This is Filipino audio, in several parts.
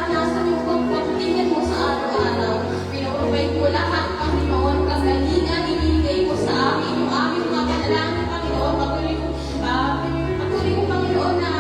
nararanasan yung pagpapatingin mo sa araw-araw. Pinuprovide mo lahat, Panginoon, kagalingan, ibinigay mo sa amin, yung aming mga panalangin, Panginoon, patuloy mo, Panginoon, na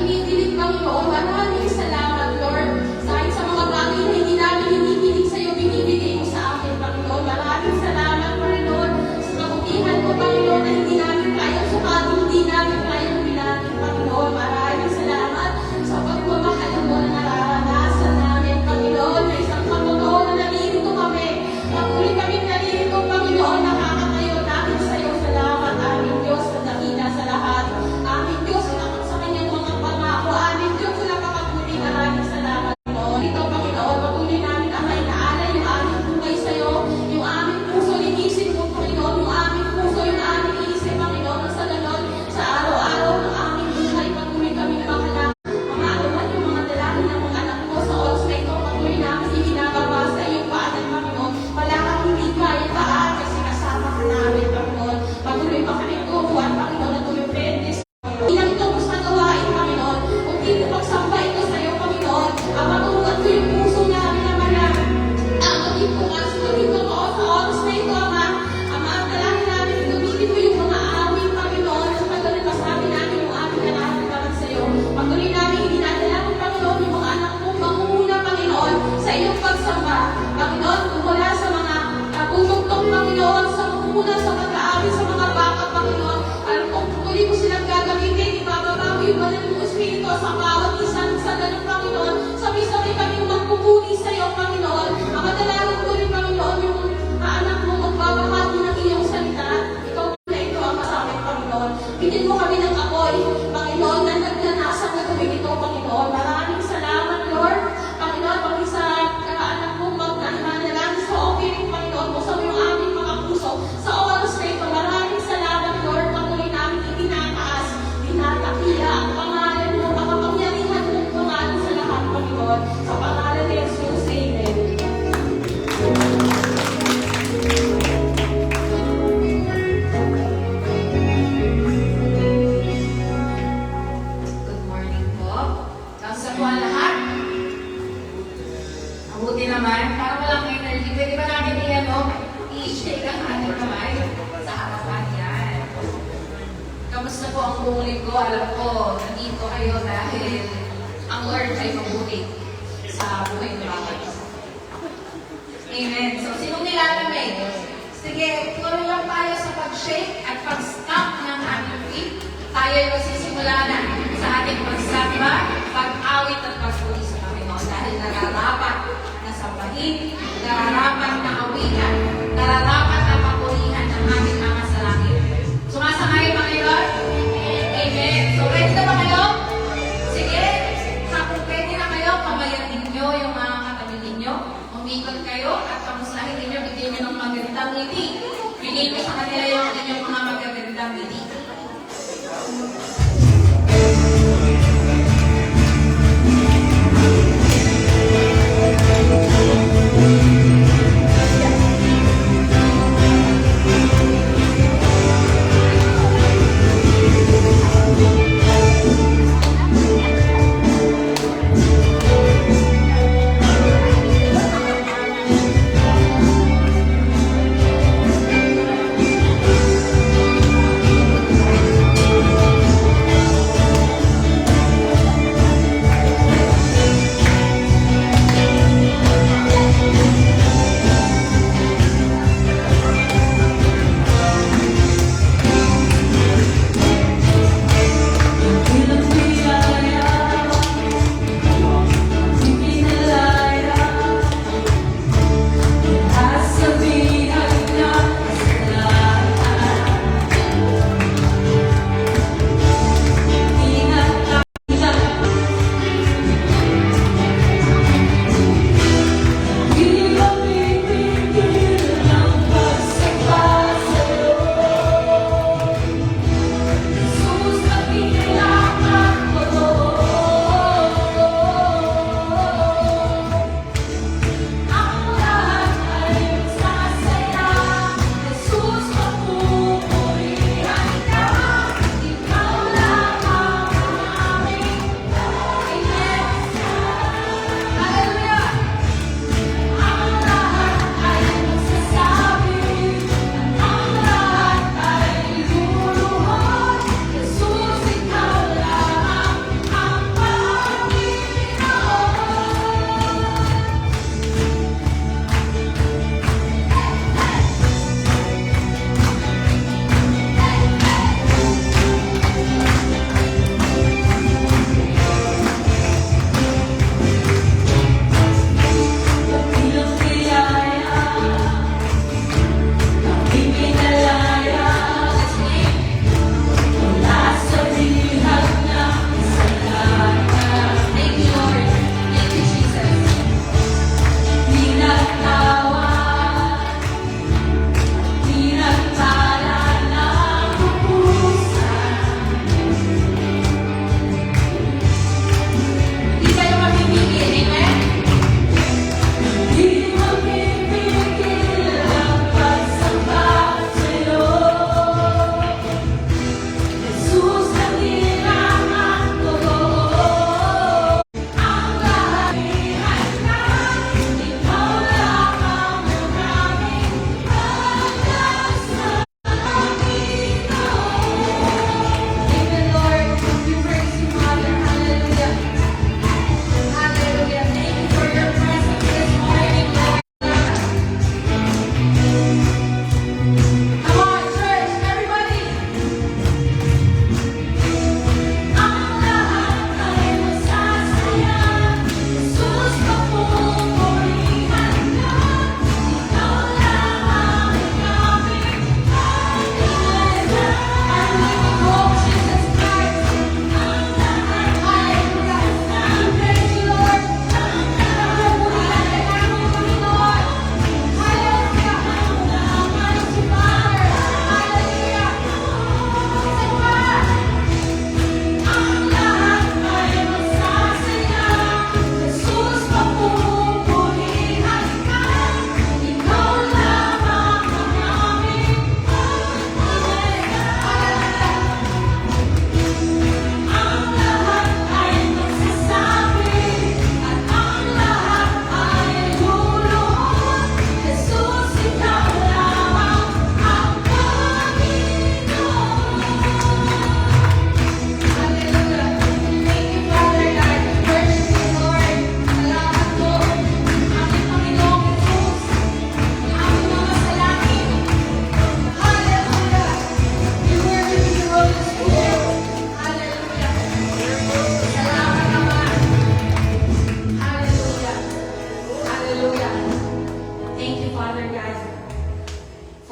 inidilig, Panginoon. Maraming salamat, Lord. Dahil sa mga bagay na hindi namin hinihiling sa iyo, binibigay mo sa amin, Panginoon. Maraming salamat, Panginoon, sa kabutihan mo, Panginoon, na hindi namin kayang sukatin, hindi namin kayang bilangin, Panginoon. Maraming salamat sa pagmamahal mo na nararanasan namin, Panginoon, na isang katotoo na nalilito kami. Patuloy kami nalilito, Panginoon, nakakatayo namin sa iyo. Salamat, aming Diyos, na dakila sa lahat. Aming Diyos, na sa kanyang mga pangako. Aming Diyos, na napakabuti. Maraming salamat, Panginoon. Ito, Panginoon, patuloy namin ang inaalay yung aming buhay sa iyo, yung aming puso, linisin mo, Panginoon, yung aming puso, yung aming isip, Panginoon, sa ganon, sa araw-araw ng aming buhay, patuloy kami mahalak. Mga anuman yung mga dalangin ng mga anak mo sa oras na ito, patuloy namin ibinababa sa iyong paanan, Panginoon. Wala kang hindi kaya taan kasi kasama ka namin, Panginoon. Patuloy pa kami turuan, Panginoon, at tumipende sa hindi lang ito mas magawain, Panginoon. Kung di mo pagsamba ito sa iyo, Panginoon, ang maturuan ko yung puso namin naman na maging bukas, maging totoo sa oras na ito, Ama. Ama, ang dalangin namin, gamitin mo yung mga awit, Panginoon, sa pagdaling masabi namin yung aming nararamdaman sa iyo. Patuloy namin dinadalangin, Panginoon, yung mga anak mo, mangunguna, Panginoon, sa iyong pagsamba. Panginoon, mula sa mga putugtog, Panginoon, sa mangunguna, sa pag-aawit, sa mga baka, Panginoon, kung tuloy mo silang gagamitin, ibababa mo yung banal mong Espiritu sa bawat isang sa ganun, Panginoon. Sabay-sabay kami magpupuni sa iyo, Panginoon. Ang madalangin ko rin, Panginoon, yung anak mo magbabahagi ng iyong salita. Ikaw na ito ang masabi, Panginoon. Bigyan mo kami ng apoy, Panginoon, na nagnanasang na tubig ito, Panginoon. Maraming salamat, Lord. Panginoon, pag isa anak mo manalangin sa offering, Panginoon, buksan mo yung aming mga puso sa oras na ito. Maraming salamat, Lord. Patuloy namin itinataas, tinatakila ang pangalan mo, makapangyarihan mong pangalan sa lahat, Panginoon. Sa pangalan ni Jesus, amen. Good morning po. Kamusta po ang lahat? Mabuti naman. Para walang energy, pwede ba namin i-shake ang ating kamay sa harapan yan? Kamusta po ang buong linggo? Alam ko, nandito kayo dahil ang Lord ay mabuti sa buhay ng bawat isa. Amen. So, sinong nilalamig? Sige, tuloy lang tayo sa pag-shake at pag-stamp ng ating feet. Tayo ay magsisimula na sa ating pagsamba, pag-awit at pagpuli sa Panginoon dahil nararapat na sambahin, nararapat na awitan, nararapat na papulihan ng aming Ama sa langit. Sumasangay ba kayo? Amen. So, ready na ba kayo? Sige, kung pwede na kayo, pamayan ninyo yung mga katabi ninyo. Umikot kayo at kamustahin ninyo, bigyan nyo ng magandang ngiti. Bigyan nyo sa kanila yung inyong mga magagandang ngiti.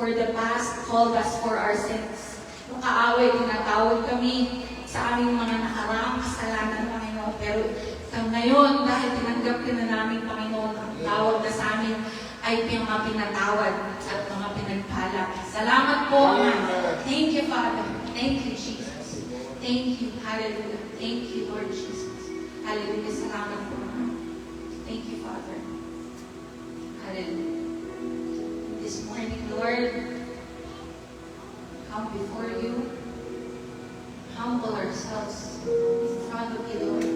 for the past, called us for our sins. Yung kaaway, tinatawag kami sa aming mga nakaraang kasalanan, Panginoon. Pero ngayon, dahil tinanggap ka na namin, Panginoon, ang tawag na sa amin ay mga pinatawad at mga pinagpala. Salamat po, Ama. Thank you, Father. Thank you, Jesus. Thank you. Hallelujah. Thank you, Lord Jesus. Hallelujah. Salamat po, Ama. Thank you, Father. Hallelujah. This morning, Lord, come before you, humble ourselves in front of you, Lord.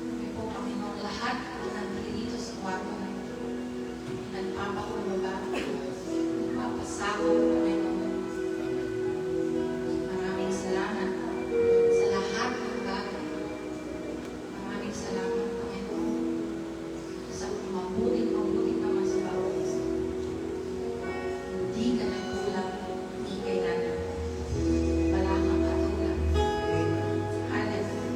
Kami po, Panginoon, lahat na nandito dito sa kwarto na ito, nagpapakumbaba, nagpapasako, Panginoon. Maraming salamat sa lahat ng bagay. Maraming salamat, Panginoon, sa mabuting naman sa bawat isa. Hindi ka nagkulang, hindi kailangan. Wala kang katulad. Hallelujah.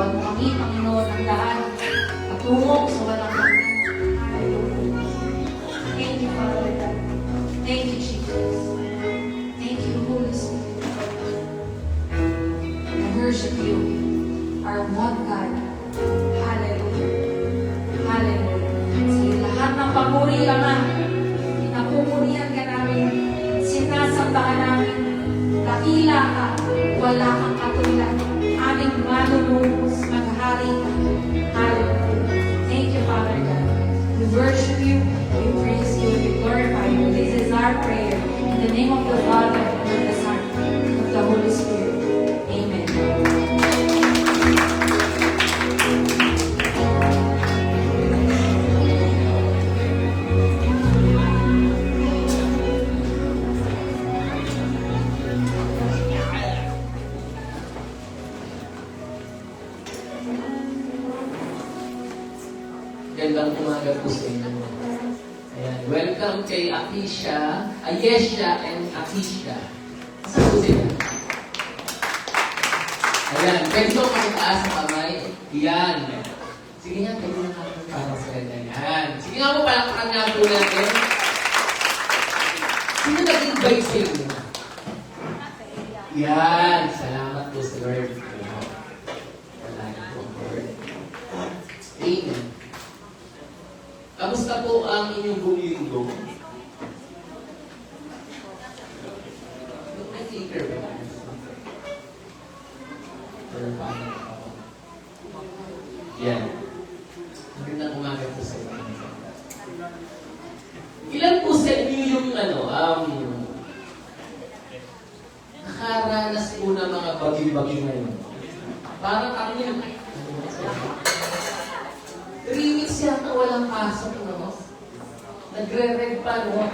Pagpalawan mo kami, Panginoon, ang lahat. Patungo sa walang hanggan. Hallelujah. Thank you, Father God. Thank you, Jesus. Thank you, Holy Spirit. I worship you, our one God. Hallelujah. Hallelujah. Sa lahat ng papuri, Ama, pinapupurihan ka namin, sinasamba ka namin, dakila ka, wala kang katulad, aming manunubos, maghari ka. Hallelujah. Thank you, Father God. We worship you, we praise you, we glorify you. This is our prayer. In the name of the Father, and of the Son, and of the Holy Spirit. Amen. Gandang umaga po sa inyo. Ayan. Welcome kay Akisha, Ayesha and Akisha. Saan po sila? Ayan. Pwede ko makitaas ang kamay. Yan. Sige nga, pwede na natin para sa kanya. Yan. Sige nga po, palakpakan nga po natin. Sino nag-invite sa inyo? Yan. Salamat po sa Lord. Salamat po, Lord. Amen. Kamusta po ang inyong buong linggo? May clicker ba? Yan. Magandang umaga po sa inyo. Ilan po sa inyo yung nakaranas po na mga bagyo-bagyo ngayon? Parang kami 3 weeks yata walang pasok, no? Nagre-red pa, no?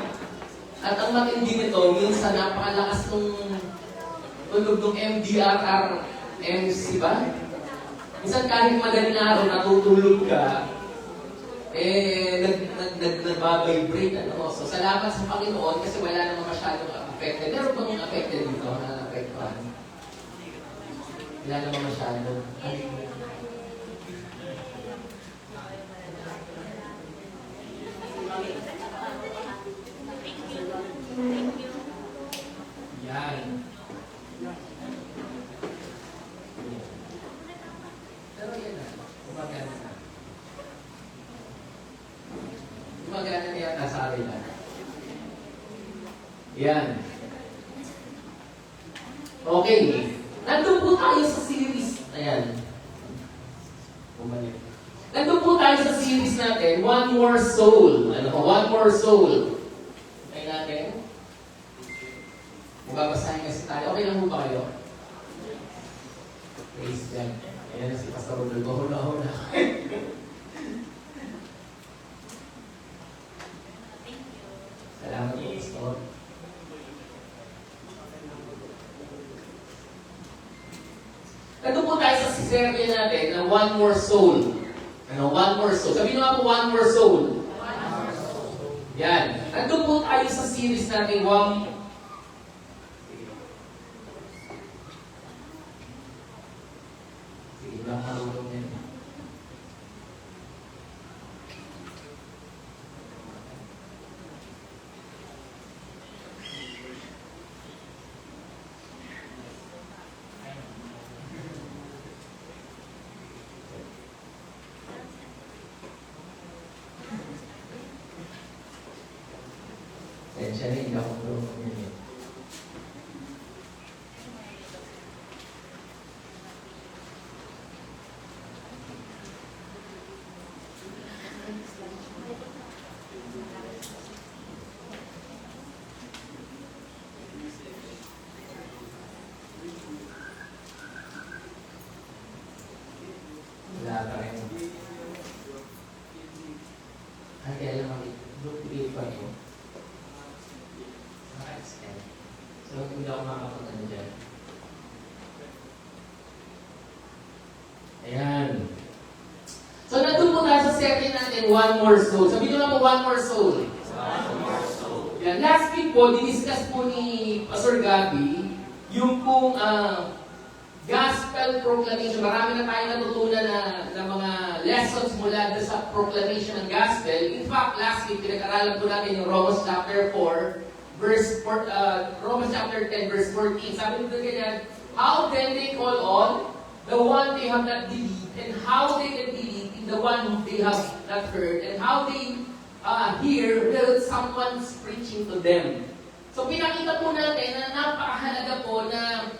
At ang matindi nito, minsan napakalakas nung tulog ng MDRRMC ba? Minsan kahit madaling araw, natutulog ka, nag-vibrate, ano? So, salamat sa Panginoon kasi wala naman masyadong affected. Meron bang affected dito na affected? Wala naman masyado. Yan. Pero yan na. Gumagana na. Gumagana na yata sa akin na. Yan. Okay. Nandun po tayo sa series. Ayan. Bumalik. Nandun po tayo sa series natin, One More Soul. Ano po? One More Soul. Okay natin? Mababasahin kasi tayo. Okay lang po ba kayo? Praise God. Ayan na si Pastor Rodolfo. Hula-hula. Salamat po, Pastor. Nandun po tayo sa serye natin na One More Soul. Ano? One More Soul. Sabihin nga po, One More Soul. One more soul. Yan. Nandun po tayo sa series natin, One... Sige, lang marunong yan. Siya rin, hindi ako marunong yan. Wala pa rin. Ay, kaya lang mag-duplicate pa ito. So, hindi ako makapagano dyan. Ayan. So, nandun po tayo sa serie natin, One More Soul. Sabi nyo lang po, One More Soul. One More Soul. Yan. Last week po, diniscuss po ni Pastor Gabi yung pong gospel gospel proclamation, marami na tayong natutunan na mga lessons mula sa proclamation ng gospel. In fact, last week, pinag-aralan po natin yung Romans chapter 4, Romans chapter 10, verse 14. Sabi nito ganyan, how then they call on the one they have not believed, and how they can believe in the one whom they have not heard, and how they hear when someone's preaching to them. So pinakita po natin na napakahalaga po na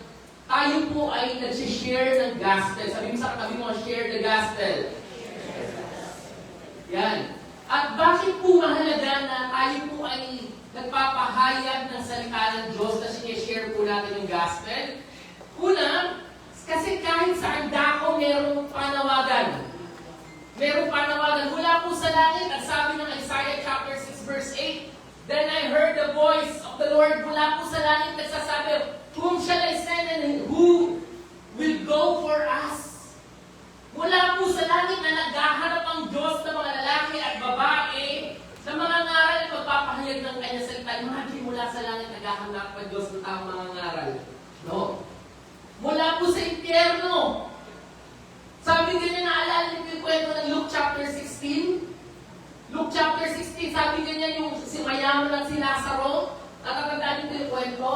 tayo po ay nag-share ng gospel. Sabi mo sa katabi mo, share the gospel. Yan. At bakit po mahalaga na tayo po ay nagpapahayag ng salita ng Diyos na sinishare po natin yung gospel? Una, kasi kahit saan dako merong panawagan. Merong panawagan mula po sa langit. At sabi ng Isaiah chapter 6 verse 8, then I heard the voice of the Lord mula po sa langit nagsasabi, whom shall I send and who will go for us? Mula po sa langit na naghahanap ang Diyos ng mga lalaki at babae sa mga ngaral at magpapahayag ng kanyang salita. Imagine mula sa langit naghahanap ang Diyos ng tamang mga ngaral. No? Mula po sa impyerno. Sabi ganyan, naalala niyo yung kwento ng Luke chapter 16? Luke chapter 16, sabi ganyan yung si mayaman at si Lazaro. Natatandaan niyo yung kwento?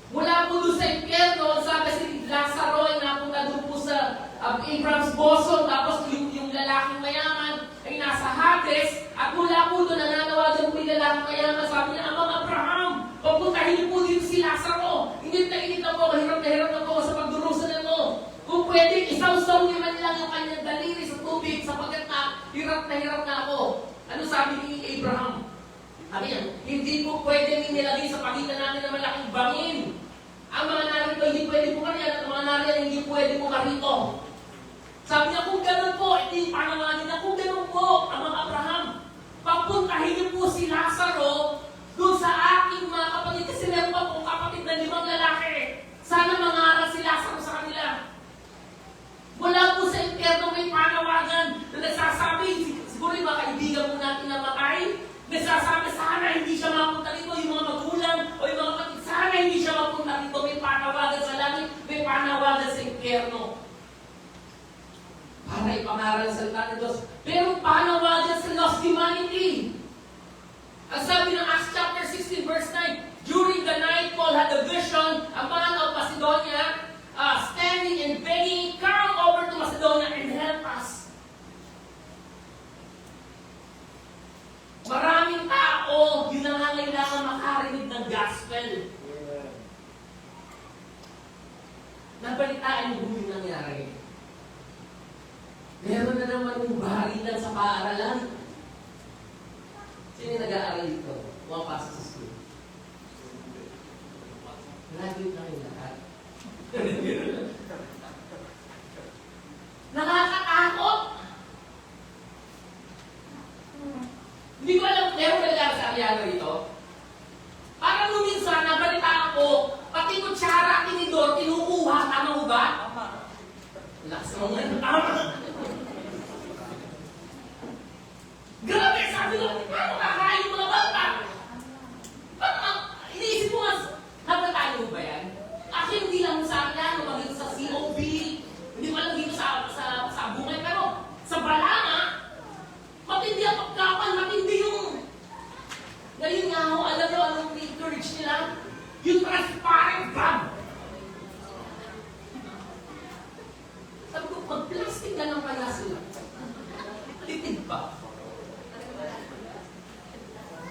Mula po doon sa impyerno, sabi si Lazaro ay napunta doon po sa Abraham's bosom, tapos yung lalaking mayaman ay nasa Hades, at mula po doon nananawagan po yung lalaking mayaman, sabi niya, Amang Abraham, papuntahin niyo po dito si Lazaro. Init na po, hirap na po sa pagdurusan mo. Kung pwede, isaw-saw niyo man lang yung kanyang daliri sa tubig, sapagkat hirap na ako. Ano sabi ni Abraham? Sabi niya, hindi po pwede nilagay sa pagitan natin ng malaking bangin. Ang mga narito, hindi pwede po kami, at ang mga narito, hindi pwede po karito. Sabi niya, kung gano'n po, hindi panawagin na, kung gano'n po, ang mga Abraham, papuntahin niyo po si Lazaro doon sa aking mga kapatid, kasi meron pa pong kapatid na 5 lalaki. Sana mangaral si Lazaro sa kanila. Mula po sa impyerno may panawagan na nagsasabi, siguro yung mga kaibigan po natin na matay, nagsasabi, sana hindi siya mapunta rito, yung mga magulang o yung mga kapatid, sana hindi siya mapunta rito, may panawagan sa langit, may panawagan sa impyerno. Para ipangaral sa salita ng Diyos. Pero panawagan sa lost humanity. Ang sabi ng Acts chapter 16 verse 9, during the night Paul had a vision, a man of Macedonia, standing and begging, come over to Macedonia and help us. Maraming tao yung nangangailangan makarinig ng gospel. Nabalitaan yung yung nangyari. Meron na naman yung barilan sa paaralan. Sino yung nag-aaral dito? Pumapasok sa school. Graduate na yung lahat. Nakakatakot! Hindi ko alam, meron nag-aaral sa Ariano rito? Parang nung minsan, nabalitaan ko, pati kutsara, tinidor, kinukuha, tama mo ba? Lakas mo nga, tama! Grabe, sabi ko, paano kakain yung mga bata? Iniisip mo nga, nabalitaan mo ba yan? Actually, hindi lang sa akin, maging sa COB, hindi ko alam dito sa bungay, pero sa Balanga, matindi ang pagkapan, matindi yung... Ngayon nga ho, alam nyo anong encourage nila? Yung transparent bag. Sabi ko, mag-plastic na lang kaya sila. Litid pa.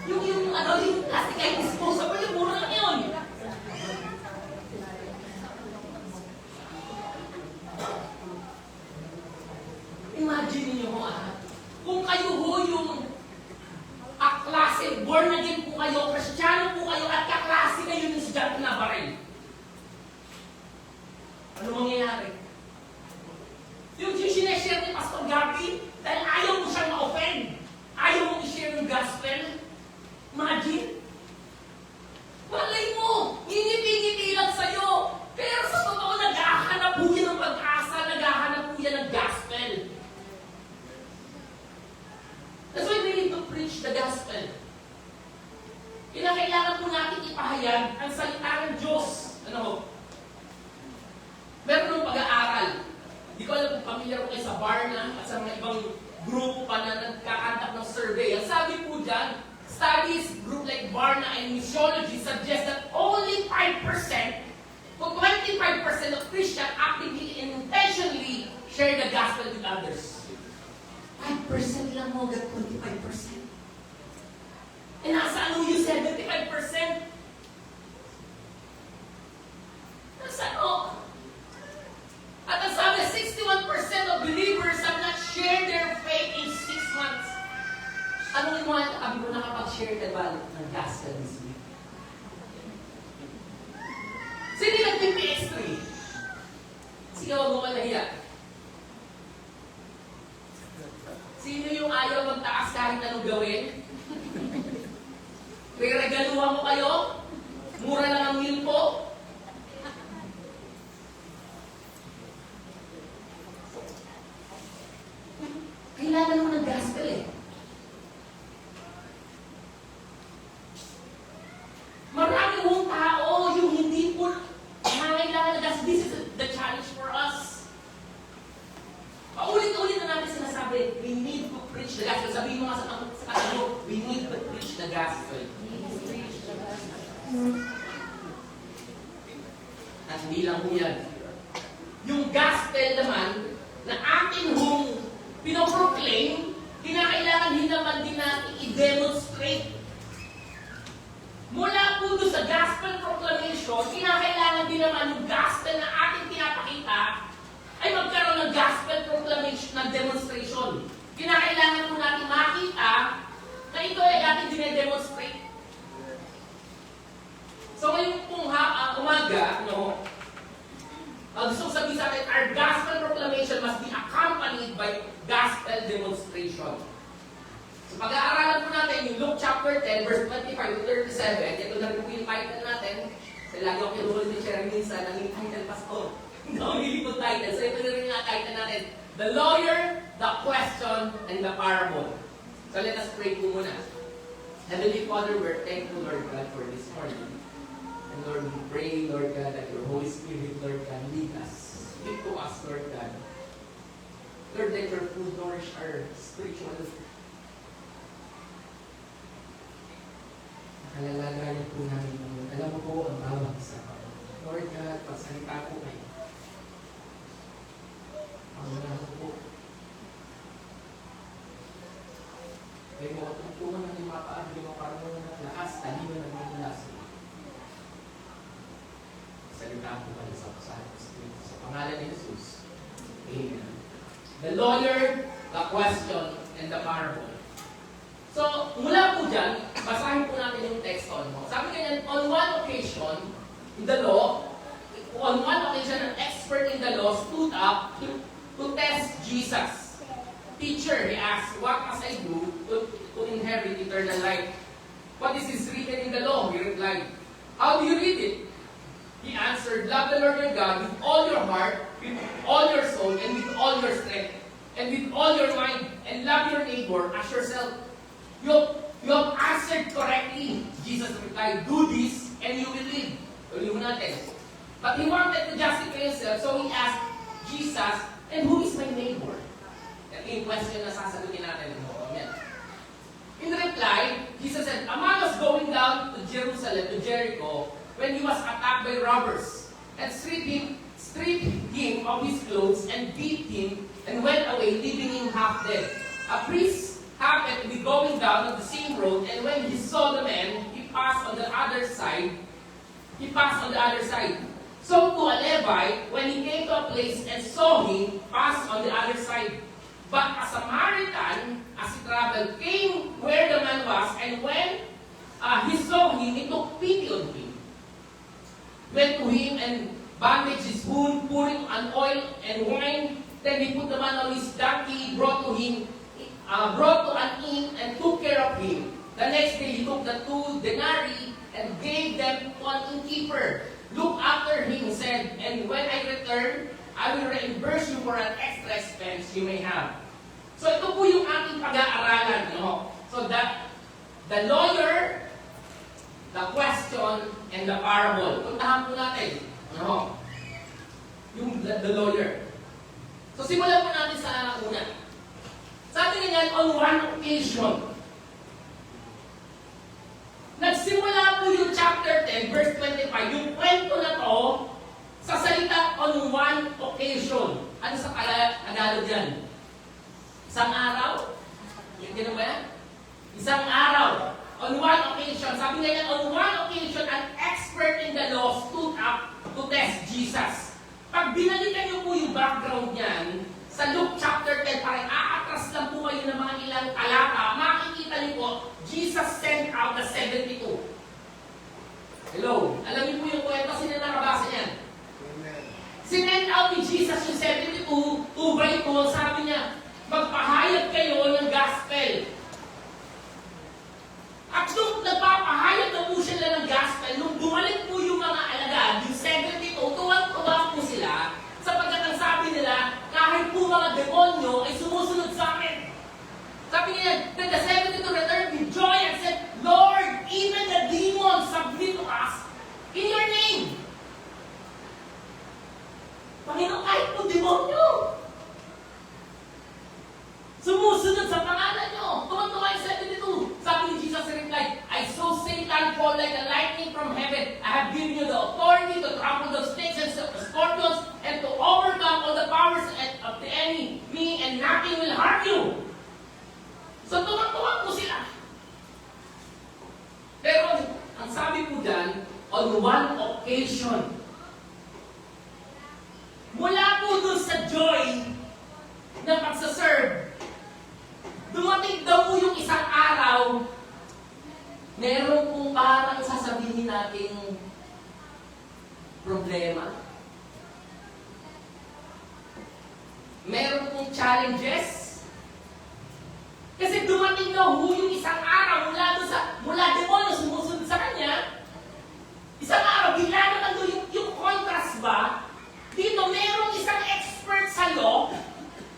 Yung plastic ay disposable, yung mura lang yun. Imagine niyo ho kung kayo ho yung klase, born again po kayo, Kristiyano po kayo, at kaklase kayo ng estudyante na baril. Ano mangyayari? Yung sineshare ni Pastor Gabi, dahil ayaw mo siyang ma-offend, ayaw mo i-share yung gospel, imagine? Malay mo, ngingiti-ngiti lang sa'yo, pero sa totoo, naghahanap po yan ng pag-asa, naghahanap po yan ng gospel. That's why we need to preach the gospel. Kinakailangan po natin ipahayag ang salita ng Diyos. Ano ho? Meron nung pamilyar ko kayo sa Barna at sa mga ibang grupo pa na nagkakandak ng survey. Ang sabi po dyan, studies group like Barna and Missiology suggest that only 5% to 25% of Christians actively and intentionally share the gospel with others. 5% lang mo, 25%. E nasa ano yung 75%? Nasa ano? At ang sabi, 61% of believers have not shared their faith in 6 months. Ano yung mga sabi ko nakapag-share na ba ng gospel this week? Sino yung nag-PS3? Sige, huwag mo ka nahiya. Sino yung ayaw magtaas kahit anong gawin? Re-regaluhan ko kayo? Mura lang ang meal po? Kailangan mo ng gospel eh. Marami mong tao yung hindi po nangailangan na gospel. This is the challenge for us. Paulit-ulit na natin sinasabi, we need to preach the gospel. Sabihin mo nga sa katago, we need to preach the gospel. At hindi lang po yan. Yung gospel naman, na atin hong pinoproclaim, kinakailangan din naman din natin i-demonstrate. Mula po doon sa gospel proclamation, kinakailangan din naman yung gospel na ating pinapakita ay magkaroon ng gospel proclamation, ng demonstration. Kinakailangan po natin makita na ito ay ating dinedemonstrate. So ngayong pong umaga, gusto kong sabihin sa atin, our gospel proclamation must be accompanied by gospel demonstration. So pag-aaralan po natin yung Luke chapter 10, verse 25 to 37, ito na rin po yung title natin. Kasi lagi ako kinuhuli ni Sharon minsan, ang yung title, Pastor. Hindi ako nilipot title. So ito na rin yung title natin, The Lawyer, The Question, and The Parable. So let us pray po muna. Heavenly Father, we're thankful, Lord God, for this morning. And Lord, we pray, Lord God, that your Holy Spirit, Lord God, lead us. Speak to us, Lord God. Lord, let your food nourish our spiritual life. Nakalalagaan po namin ngayon. Alam mo po ang bawat isa. Lord God, pagsalita po kayo. Pangunahan po. Kayo mo katungtungan ng mga paabili mo para mo ng lakas, talino ng mga laso. Salita po kayo sa Espiritu. Sa pangalan ni Jesus. Amen. The lawyer, the question, and the parable. So, mula po dyan, basahin po natin yung text on. Sabi ganyan, on one occasion, in the law, on one occasion, an expert in the law stood up to test Jesus. Teacher, he asked, what must I do to inherit eternal life? What is written in the law? He replied, how do you read it? He answered, love the Lord your God with all your heart, with all your soul, and with all your strength, and with all your mind, and love your neighbor as yourself. You have answered correctly. Jesus replied, do this, and you will live. Tuloy mo natin. But he wanted to justify himself, so he asked Jesus, and who is my neighbor? Ito yung question na sasagutin natin. Amen. In reply, Jesus said, a man was going down to Jerusalem, to Jericho, when he was attacked by robbers, and stripped him of his clothes, and beat him, and went away, leaving him half dead. A priest happened to be going down on the same road, and when he saw the man, he passed on the other side. So to a Levite, when he came to a place and saw him, passed on the other side. But a Samaritan, as he traveled, came where the man was, and when he saw him, he took pity on him. Went to him and bandaged his wound, pouring an oil and wine. Then he put the man on his donkey, brought to an inn, and took care of him. The next day he took the 2 denarii and gave them to an innkeeper. Look after him, he said, and when I return, I will reimburse you for an extra expense you may have. So ito po yung ating pag-aaralan. No? So the lawyer, the question, and the parable. Puntahan po natin. No? Yung the lawyer. So simulan po natin sa una. Sabi nga on one occasion, nagsimula po yung chapter 10, verse 25, yung kwento na to, sa salita on one occasion. Ano sa Tagalog yan? Isang araw? Ganun ba yan? Isang araw. On one occasion. Sabi nga yan, on one occasion, an expert in the law stood up to test Jesus. Pag binalikan niyo po yung background niyan, sa Luke chapter 10, parang aatras lang po kayo ng mga ilang talata, makikita niyo po, Jesus sent out the 72. Hello? Alam niyo po yung kwento, sino nakabasa niyan? Sinend out ni Jesus yung 72, 2 by 2, sabi niya, magpahayag kayo ng gospel. At nung nagpapahayag na po sila ng gospel, nung bumalik po yung mga alagad, yung 72, tuwang-tuwa po sila, sapagkat ang sabi nila, kahit po mga demonyo ay sumusunod sa amin. Sabi niya, then the 72 returned with joy and said, Lord, even the demons submit to us in your name. Panginoon, kahit po demonyo, sumusunod sa pangalan nyo. Tuwan-tuwa yung 72. Sabi ni Jesus replied, I saw Satan fall like a lightning from heaven. I have given you the authority to trample the snakes and scorpions and to overcome all the powers of the enemy, and nothing will harm you. So tuwan-tuwa po sila. Pero ang sabi po dyan, on one occasion, mula po dun sa joy ng pagsaserve, dumating daw po yung isang araw, meron pong parang sasabihin nating problema. Meron pong challenges. Kasi dumating daw po yung isang araw mula demonyo sumusunod sa kanya. Isang araw, bigla na nandun yung contrast ba? Dito, merong isang expert sa law.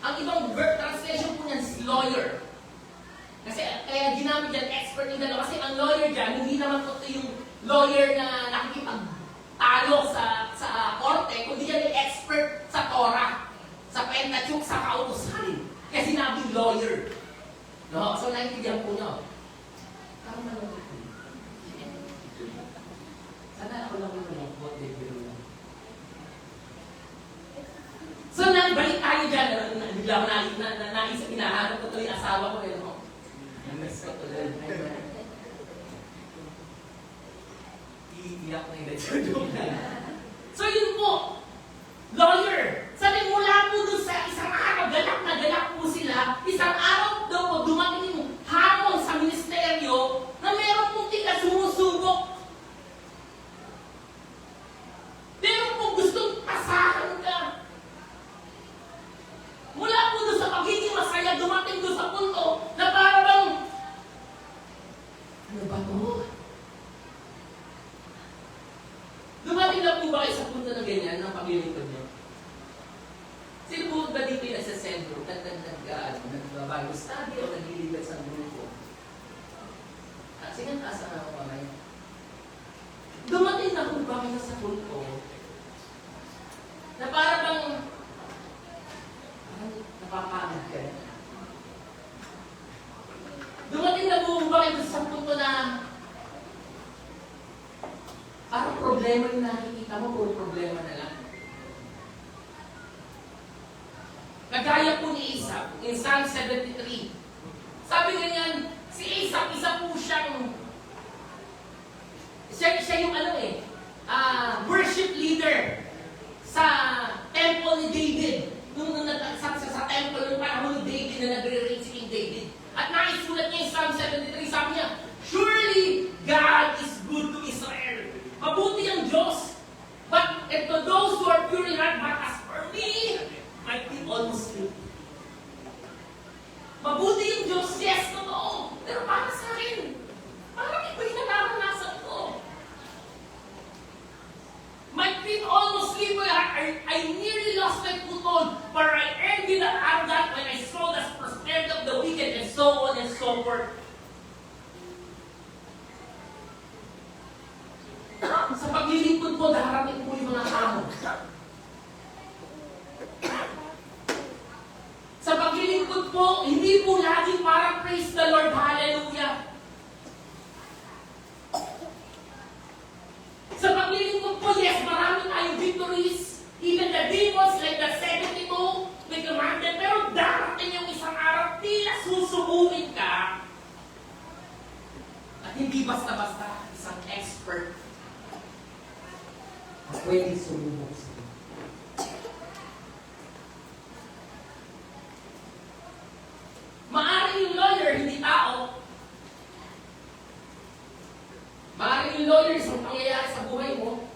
Ang ibang translation po niyan is lawyer. Kasi kaya ginamit yan, expert in the law. Kasi ang lawyer dyan, hindi naman ito yung lawyer na nakikipagtalo sa korte, kundi yan yung expert sa Torah, sa Pentateuch, sa kautusan. Kaya sinabing lawyer. No? So, naintindihan po nyo. Tama na lang. Sana ako lang yung malungkot, So, nagbalik tayo dyan. Bigla ko naisip, hinahanap ko ito yung asawa ko. Namiss ko tuloy. Iiyak na yung So, yun po. Lawyer. Sabi, mula po doon sa isang araw, galak po sila. Isang araw daw po, dumating yung hamon sa ministeryo na meron pong tika sumusubok. Meron pong gustong pasahan ka. Mula po doon sa pagiging masaya, dumating doon sa punto na parang, ano ba ito? Dumating na po ba kayo sa punto na ganyan ng paglilingkod niyo? Sino po ba dito yung nasa sentro? Nagbabago study o naglilibat sa grupo? Sige, taas na ako kamay. Dumating na po ba kayo sa punto na parang napapagod ka. Dumating na po ba kayo sa punto na parang problema yung nakikita mo, puro problema na lang. Nagaya po ni Isaac in Psalm 73. Sabi ganyan, si Isaac, isa po siyang siya yung worship leader sa temple ni David. Nung sa temple ng panahon ni David na nagre-reign si King David. At naisulat niya yung Psalm 73, sabi niya, surely God is good to Israel. Mabuti ang Diyos. But to those who are pure in heart, but as for me, my feet almost slip. Mabuti yung Diyos, yes, totoo. Pero para sa akin, parang iba yung naranasan ko. My feet almost slip. I nearly lost my foothold, for I envied the arrogant when I saw the prosperity of the wicked, and so on and so forth. Sa paglilingkod po, darating po yung mga hamon. paglilingkod po, hindi po laging parang praise the Lord, hallelujah. Sa paglilingkod po, yes, marami tayong victories. Even the demons, like the 72, we command them. Pero darating yung isang araw, tila susubukin ka. At hindi basta-basta isang expert na pwede sumubok sa'yo. Maaaring yung lawyer, hindi tao. Maaaring yung lawyer, isang pangyayari sa buhay mo.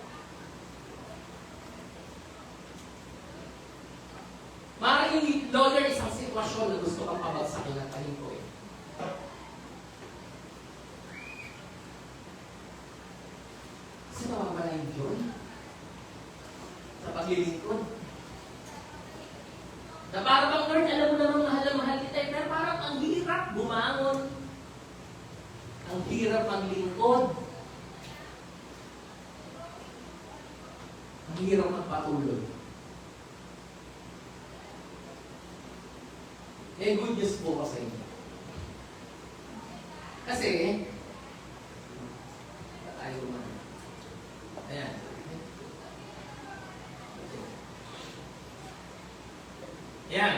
Maaaring yung lawyer, isang sitwasyon na gusto kang pabagsakin at tahintuin. Kasi nawawala yung joy sa paglilingkod. Na parang bang, Lord, alam mo namang mahal na mahal kita, pero parang ang hirap bumangon. Ang hirap maglingkod. Ang hirap magpatuloy. Eh, good news po ko sa inyo. Kasi, tayo man. Ayan. Ayan.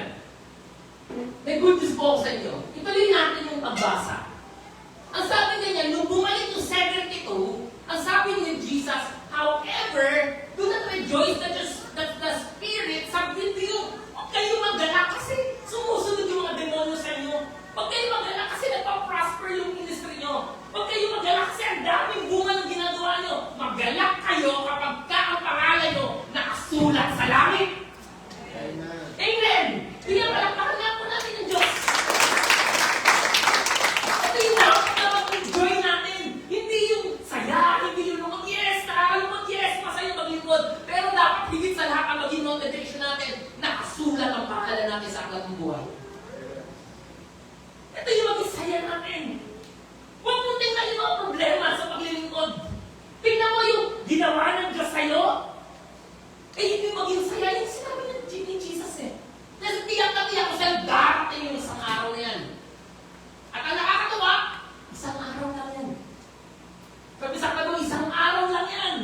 May good news po ko sa inyo. Ituloy natin yung pagbasa. Ang sabi niya, nung bumalik yung 72, ang sabi ni Jesus, however, do not rejoice that the Spirit submit to you. Huwag kayo magala kasi sumusunod yung mga demonyo sa inyo. Huwag kayo magala kasi nagpa-prosper yung ministry nyo. Huwag kayo magala kasi ang daming bunga ng ginagawa nyo. Magala kayo kapag ka ang pangalan nyo nakasulat sa langit. Amen! Kaya palakpakan nga po natin yung Diyos. Ito yung nakakapag-enjoy natin. Hindi yung saya, hindi yung mag-yes, nakakalang-mag-yes, masaya maglingkod. Pero dapat higit sa lahat ang maging motivation natin, nakasulat ang pangalan natin sa aklat ng buhay. Ito yung maging saya natin. Huwag mong tingnan yung mga problema sa paglilingkod. Tingnan mo yung ginawa ng Diyos sa'yo. Eh, hindi maging saya yung sinabi ni Jesus eh. Kasi tiyak na tiyak ko sa'yo, darating yung isang araw na yan. At ang nakakatawa, isang araw lang yan. Pag-isang ka mo, isang araw lang yan.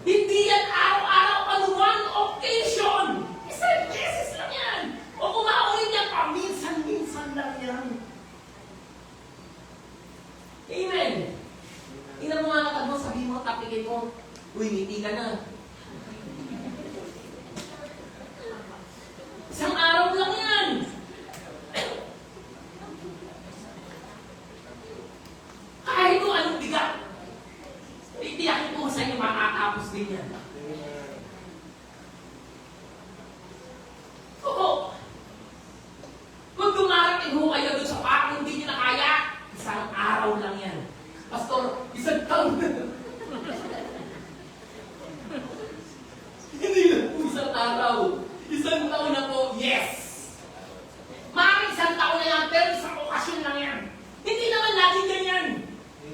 Hindi yan araw-araw on one occasion. Isang beses lang yan. O kung maulit yan, paminsan-minsan lang yan. Amen. Tingnan mo nga katag mo, sabihin mo, tapikin mo, uy, ngiti ka na. Isang araw lang yan. Kahit kung anong bigat, itiyakin ko sa inyo, makakapos din yan. Oo. Kung dumarating ho kayo doon sa parang hindi nyo na kaya, isang araw lang yan. Pastor, isang taon na. Hindi lang po isang araw. Isang taon na po, yes! Maaaring isang taon na yan, pero isang okasyon lang yan. Hindi naman laging ganyan.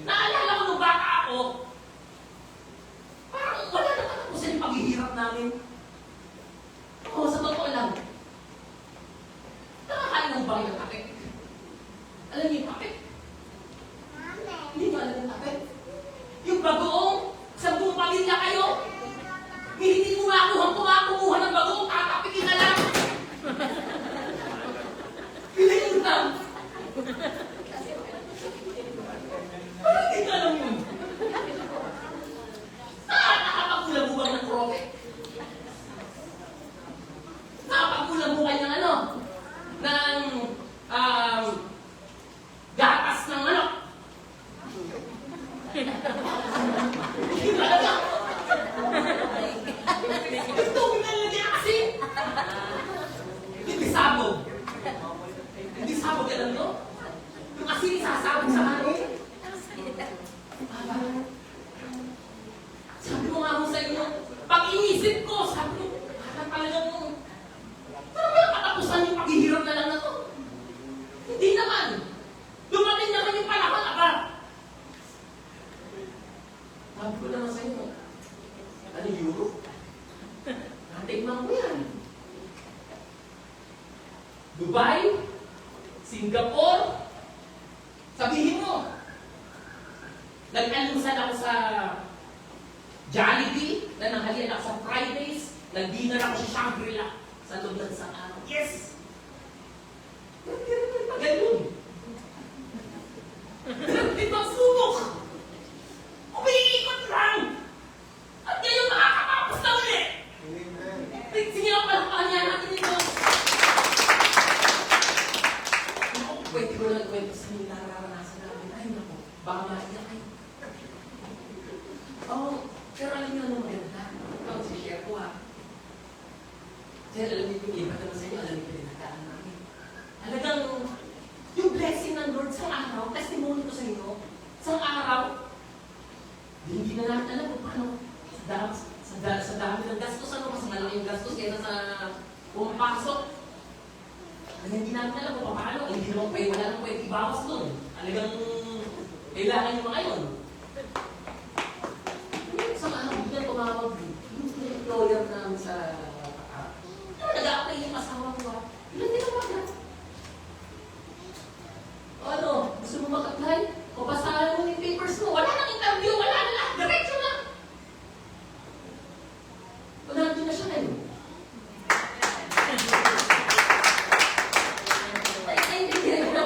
Naalala ko nung bata ako, parang wala na katapusan yung paghihirap namin. Oo, sa totoo lang. Nakakain ng bang yung kape? Alam niyo yung kape? Hindi nyo alam yung kape? Yung bagoong, sa buong pamilya kayo, hindi mo kumuha ng bagoong, tatapikin na lang. Piling lang. Parang hindi ka alam yun. Nakakakulang mo ba ng profe? Nakakakulang mo kayo ng ano? Ng gatas ng ano? Hindi ka alam. Ito, minalagay na kasi. Hindi sabog. Hindi sabog, alam nyo? Yung asin sasabog sa hangin. Sabi ko nga mo sa inyo, pag inisip ko, sabi ko, parang talagang parang wala katapusan yung paghihirap na lang na to. Hindi naman. Dumating naman yung panahon, aba. Sabi ko naman sa inyo, ano Europe? Natignan ko yan. Dubai, Singapore, sabihin mo, nag-almusal ako sa Jollibee, nananghalian ako sa Fridays, nag-dinner ako sa Shangri-La sa loob ng isang araw. Yes! Hindi rin nagtagal yun. Ito ang subok. Umiikot lang. At ngayon makakatapos na ulit. Sige ako palakpakan niya natin ito. Naku, pwede ko lang kwento sa inyo nararanasan namin. Ay, naku, baka maiyak ay. Oh, pero alam niyo ano maganda? Ikaw, si-share ko ha. Dahil alam niyo yung iba naman sa inyo, alam niyo yung pinagdaan namin. Talagang, yung blessing ng Lord sa araw, testimony ko sa inyo, sa araw, hindi na namin alam kung paano, sa dami ng gastos, ano, mas malaki yung gastos kaysa sa pumapasok. Kasi hindi namin alam kung paano, hindi naman pwede, wala nang pwede ibawas doon. Talagang, kailangan nyo mga yun. Sa araw, bigyan tumawag, yung employer namin sa nag-a-apply yung asawa ko, ilan din naman na? Ano, gusto mo mag-apply? O basahan mo yung papers mo, wala nang interview, wala na lahat, diretso na! Nandun na siya ngayon. Naintindihan ko.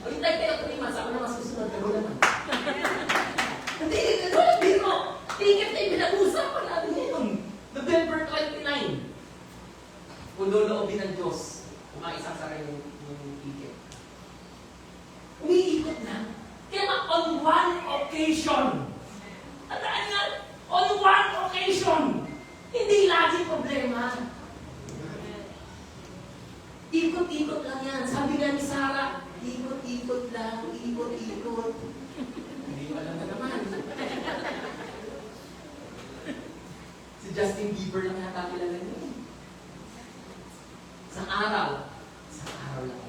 O yung tayo 3 months, ako na masusunod, pero naman. Hindi, walang biro. Ticket na yung pinag-usapan natin ngayon. November 29. Kung loloobin ng Diyos, kung maisasara yung ticket. Umiikot na. Kaya on one occasion. Tandaan nga, on one occasion. Hindi lagi problema. Ikot-ikot lang yan. Sabi nga ni Sarah, ikot-ikot lang, ikot-ikot. Hindi mo alam na naman. Si Justin Bieber lang yata kilala niyo. Isang araw lang.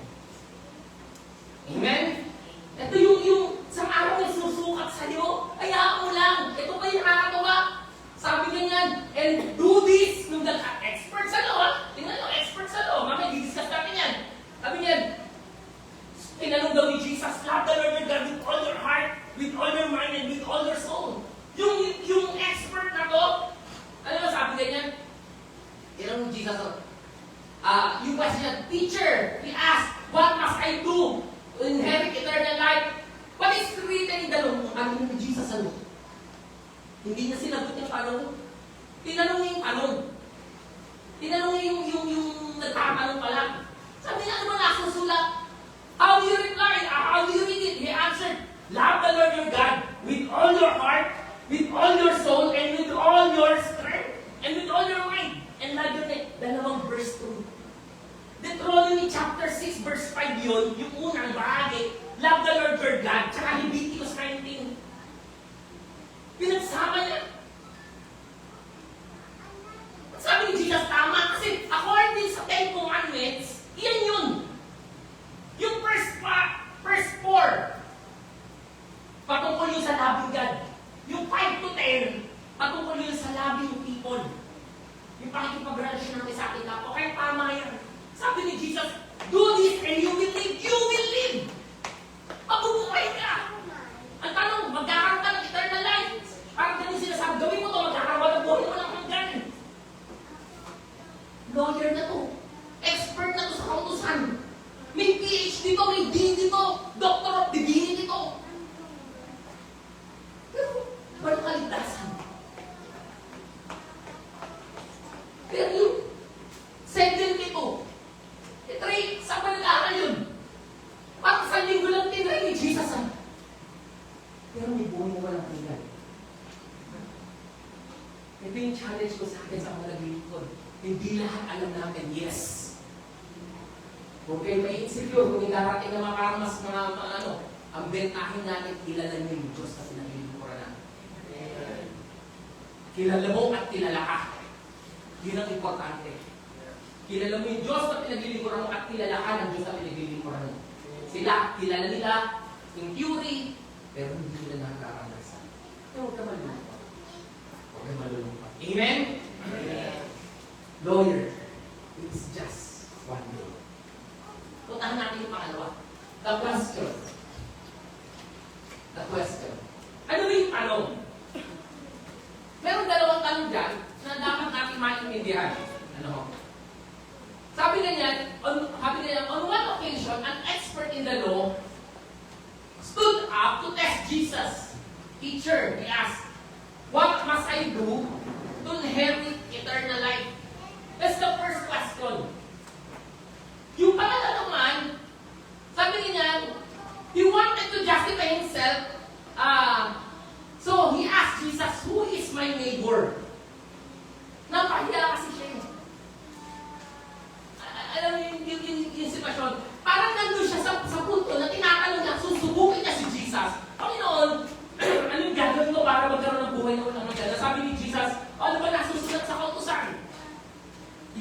Amen? Ito yung isang araw na susukat sa'yo, hayaan mo lang. Ito pa yung nakakatawa. Sabi ganyan, and do this, nung expert sa law, tingnan nyo, expert sa law, mamaya di-discuss natin yan. Sabi niyan, tinanong daw ni Jesus, love the Lord your God with all your heart, with all your mind, and with all your soul. Yung expert na to, ano ba sabi ganyan? Tinanong ni Jesus, yung question, teacher, he asked, what must I do to inherit eternal life? What is written in the law? Ano ni Jesus ano? Hindi niya sinagot yung tanong. Tinanong niya yung tanong. Tinanong niya yung nagtatanong pala. Sabi niya, ano ba nasusulat? How do you reply? How do you read it? He answered, love the Lord your God with all your heart, with all your soul, and with all your strength, and with all your mind. And lagi yun dalawang verse 2. Deuteronomy chapter 6 verse 5 yun, yung unang bahagi, love the Lord your God, tsaka Leviticus 19. Pinagsama niya. Sabi ni Jesus, tama kasi according sa 10 commandments, iyan yun. Yung first 4, patungkol yun sa loving God. Yung 5 to 10, patungkol yun sa loving people. Yung pakikipagrelasyon natin sa ating kapwa. Kaya tama yan. Sabi ni Jesus, do this and you will live. You will live. Mabubuhay ka. Ang tanong, magkakaroon ka ng eternal life. Parang ganun sinasabi, gawin mo ito, magkakaroon ng buhay mo lang hanggan. Lawyer na to. Expert na to sa kautusan. May PhD dito, may D dito, Doctor of Divinity dito. Pero, walang kaligtasan. Pero yung 72, saan ba nag-aaral yun? Parang sa linggo lang tinry ni Jesus ah. Pero may buhay mo walang tingnan. Ito yung challenge ko sa akin sa mga naglilingkod. Hindi lahat alam natin, yes. Kung kayo may insecure, kung darating na makaramas mga ano, ang bentahin natin, kilala niyo yung Diyos na pinaglilingkuran natin. Kilala mo at kilala ka. Yun ang importante. Kilala mo yung Diyos na pinaglilingkuran mo at kilala ka ng Diyos na pinaglilingkuran mo. Sila, kilala nila, in theory, pero hindi nila nakaranasan. Kaya huwag ka malulungkot. Huwag ka malulungkot. Amen? Amen. Lawyer, it is just one day. The question. The question. Ano ba yung tanong? Meron dalawang tanong dyan na dapat natin maintindihan. Ano? Sabi ganyan, on one occasion, an expert in the law stood up to test Jesus. Teacher, he asked, what must I do to inherit eternal life? That's the first question. Yung pangalawa naman, sabi niya, he wanted to justify himself. So he asked Jesus, who is my neighbor? Napahiya kasi siya. Alam mo yung sitwasyon, parang nandun siya sa punto na tinatanong niya, susubukin niya si Jesus. Panginoon, anong gagawin ko para magkaroon ng buhay na walang magkala? Sabi ni Jesus, ano ba nasusunod sa kautusan?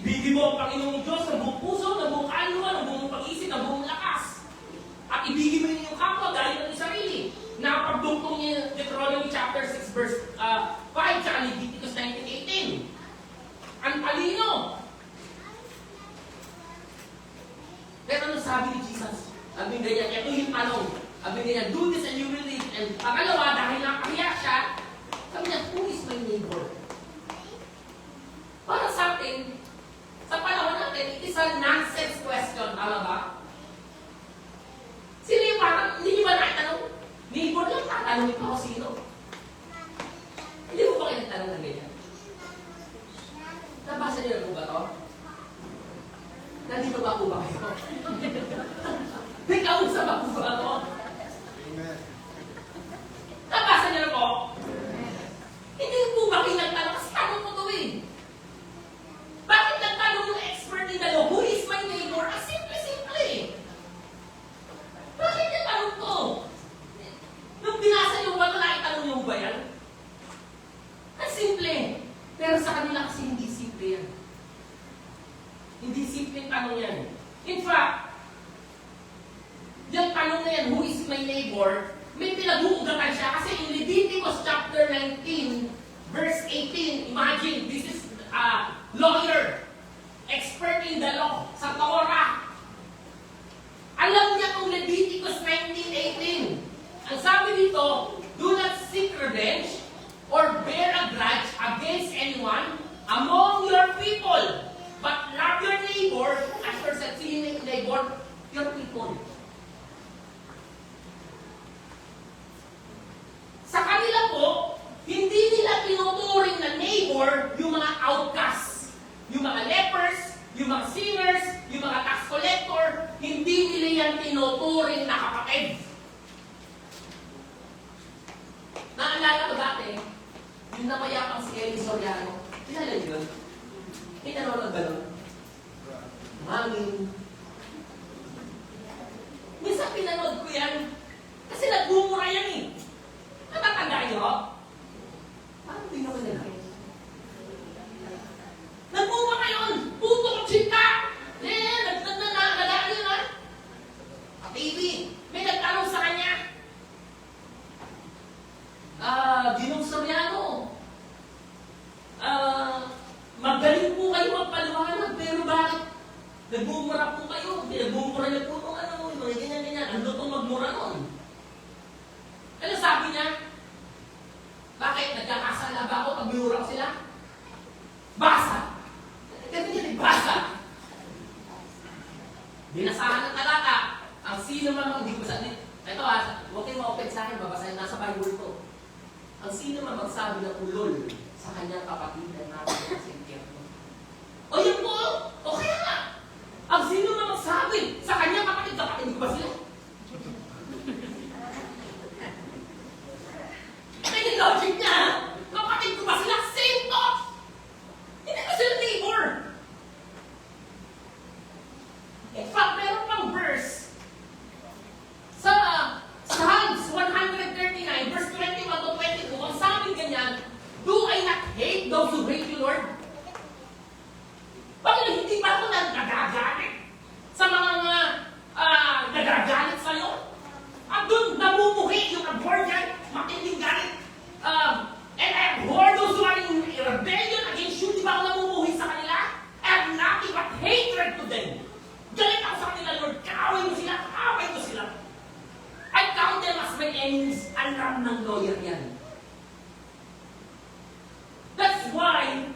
Ibigin mo ang Panginoong Diyos ng buong puso, ng buong kaluluwa, ng buong pag-isip, ng buong lakas. At ibigin mo yung kapwa gaya ng sarili. Napagdugtong niya Deuteronomy chapter 6 verse 5 tsaka Leviticus 19:18. Ang talino. Pero ano sabi ni Jesus? Sabi ganyan, ito yung tanong. Sabi ganyan, do this and you will live. And pangalawa, dahil nakahiya siya, sabi niya, who is my neighbor? Para sa atin, sa panahon natin, it is a nonsense question. Tama ba? Sino yung parang, hindi ba naitanong? Neighbor lang, tatanungin ko sino. Hindi mo ba kayo nagtanong na ganyan? Nabasa niyo na po ba ito? Nandito ba po ba kayo? May kausap ba po ba ito? Nabasa niyo na po? Hindi po ba kayo nagtanong? Kasi tanong ko ito eh. Bakit nagtanong yung expert in the law? Who is my neighbor? Ah, simple-simple eh. Bakit yung tanong to? Nung binasa niyo ba ito, naitanong niyo ba yan? Ang simple. Pero sa kanila kasi hindi simple yan. Hindi simple yung tanong yan. In fact, yung tanong na yan, who is my neighbor, may pinag-uugatan siya kasi in Leviticus chapter 19, verse 18, imagine, this is a lawyer, expert in the law, sa Torah. Alam niya kung Leviticus 19:18. Ang sabi dito, do not seek revenge or bear a grudge against anyone among your people, but love your neighbor as yourself. Sino yung neighbor? Your people. Sa kanila po, hindi nila tinuturing na neighbor yung mga outcasts, yung mga lepers, yung mga sinners, yung mga tax collector, hindi nila yan tinuturing na kapatid. Naalala ko dati, yung namayapang si Ellie Soriano, kilala niyo yun? May nanonood ba nun? Mami. Minsan pinanood ko yan, kasi nagbumura yan eh. Natatanda niyo? Parang hindi naman nila. Nagbumura yun! Puto kong chika! Nagdaan yun ha? TV, may nagtanong sa kanya. Ginong Soriano, magaling po kayo magpaliwanag, pero bakit nagbumura po kayo? Nagbumura niyo po itong mga ganyan-ganyan. Ano itong magmura nun? Ano sabi niya? Bakit? Nagkakasala ba ako pag minura ko sila? Basa! Ganun yan, basa! Binasahan ng talata. Ang sino man, hindi ko basahin. Ito huwag kayong ma-open sa akin, babasahin, nasa Bible to. Ang sino man magsabi ng ulol sa kanyang kapatid na natin sa impyerno. O yun po! O kaya nga! Ang sino man magsabi sa kanyang kapatid ko ba sila? May logic niya! Kapatid ko ba sila? Same thought! Hindi ba sila neighbor? In fact, meron pang verse sa Psalms 139, verse 21 to 22, ang sabi ganyan, do I not hate those who hate you, Lord? Bakit hindi ba ako nagagalit sa mga nagagalit sa'yo? At doon namumuhi yung abhor dyan, matinding galit. And I abhor those who are in rebellion against you. Di ba ako namumuhi sa kanila? I have nothing but hatred to them. Galit ako sa kanila, Lord. Kaaway mo sila, kaaway ko sila. my enemies, alam ng lawyer yan. That's why,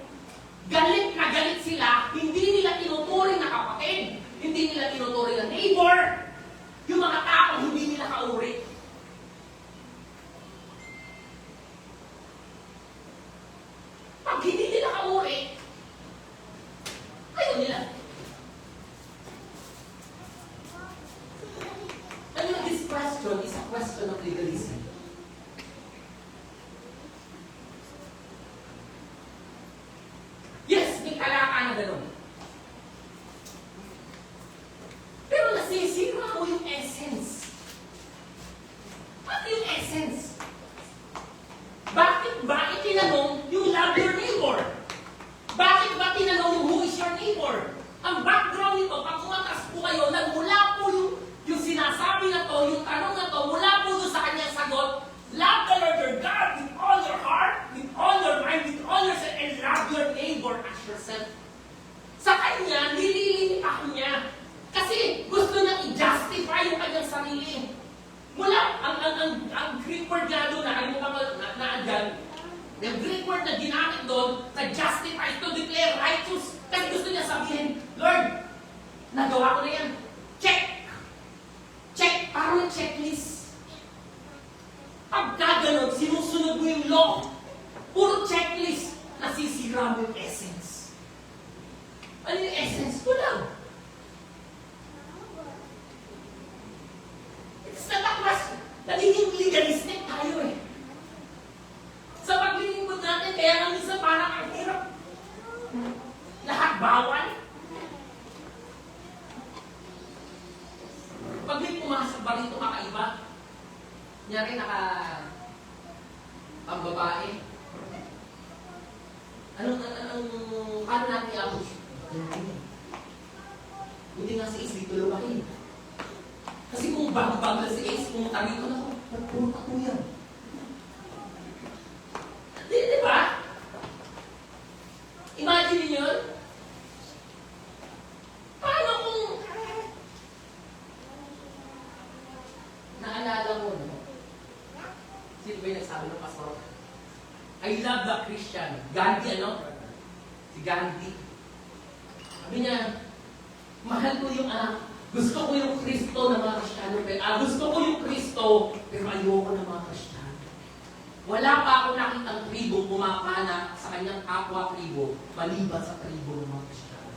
galit na galit sila, hindi nila tinuturing na kapatid, hindi nila tinuturing na neighbor, yung mga tao hindi nila kauri. Pag hindi nila kauri, ayaw nila. This question is a question of legalism. Yes, may kalaka na gano'n. Pero nasisira mo yung essence. Ano yung essence? Bakit ba itinanong yung love your neighbor? Bakit ba tinanong yung who is your neighbor? Ang background nito, pag kumakas po kayo, nagmula po yung sinasabi na to, yung tanong na to, mula po doon sa kanyang sagot, love the Lord your God with all your heart, with all your mind, with all your self, and love your neighbor as yourself. Sa kanya, nililimitahan niya. Kasi gusto niya i-justify yung kanyang sarili. Mula, ang Greek word nga doon, na andyan, yung Greek word na ginamit doon, na justify, to declare righteous. Kasi gusto niya sabihin, Lord, nagawa ko na yan. Check! Check! Parang yung checklist. Pagka ganon, sinusunod mo yung law. Puro checklist, nasisira mo yung essence. Ano yung essence ko lang? It's not a question. Nagiging legalistic tayo eh. Sa paglilingkod natin, kaya nga minsan parang ang hirap. Lahat bawal. Pag may pumasok ba rito kakaiba, nyari ang babae. Paano natin i-approach? Buti nga si Ace dito lumakin. Kasi kung bago-bago si Ace, kung tabi ko na ako, puro ako yan. Di ba? Imagine niyo yun? Paano kung naalala mo, no? Sino ba yung nagsabi ng pastor? I love the Christian. Gandhi, ano? Si Gandhi. Sabi niya, mahal ko yung gusto ko yung Kristo ng mga Kristiyano. Gusto ko yung Kristo, pero ayoko ng mga Kristiyano. Wala pa ako nakitang tribo pumapana sa kanyang kapwa tribo, maliban sa tribo ng mga Kristiyano.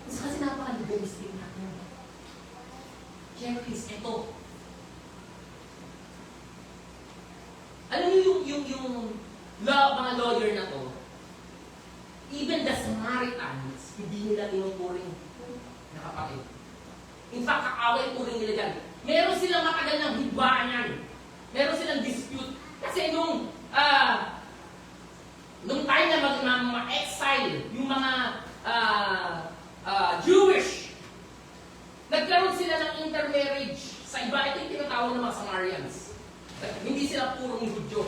Kasi napaka-legalistic natin. Checklist, ito. Alam niyo yung mga lawyer na to, even the Samaritans, hindi nila tinuturing na kapatid. In fact, kakaway turing nila dyan. Meron silang matagal ng hidwaan yan. Meron silang dispute. Kasi nung time na mga exile, yung mga Jewish, nagkaroon sila ng intermarriage sa iba. Ito yung tinatawag ng mga Samaritans. Hindi sila purong Hudyo.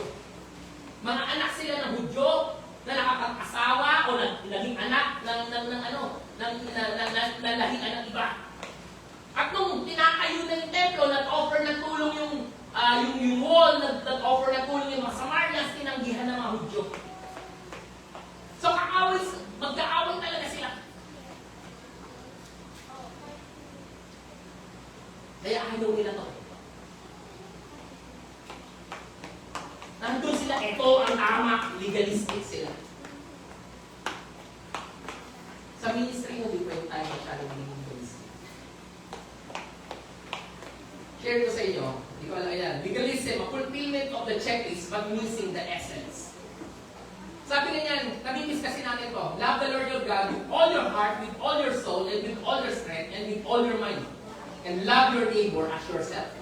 Mga anak sila ng Hudyo na nakapag-asawa o naging anak ng lahing anak iba. At nung tinatayo na yung templo, nag-offer ng tulong yung wall, nag-offer ng tulong yung mga Samaritans, tinanggihan ng mga Hudyo. So magkaaway talaga sila. Kaya ayaw nila to. Nandun sila, ito ang tama, legalistic sila. Sa ministry mo, di pa yung tayo masyadong legalistic. Share ko sa inyo, di ko alam yan. Legalism, a fulfillment of the checklist but missing the essence. Sabi na yan, nabibis kasi natin to, love the Lord your God with all your heart, with all your soul, and with all your strength, and with all your mind. And love your neighbor as yourself.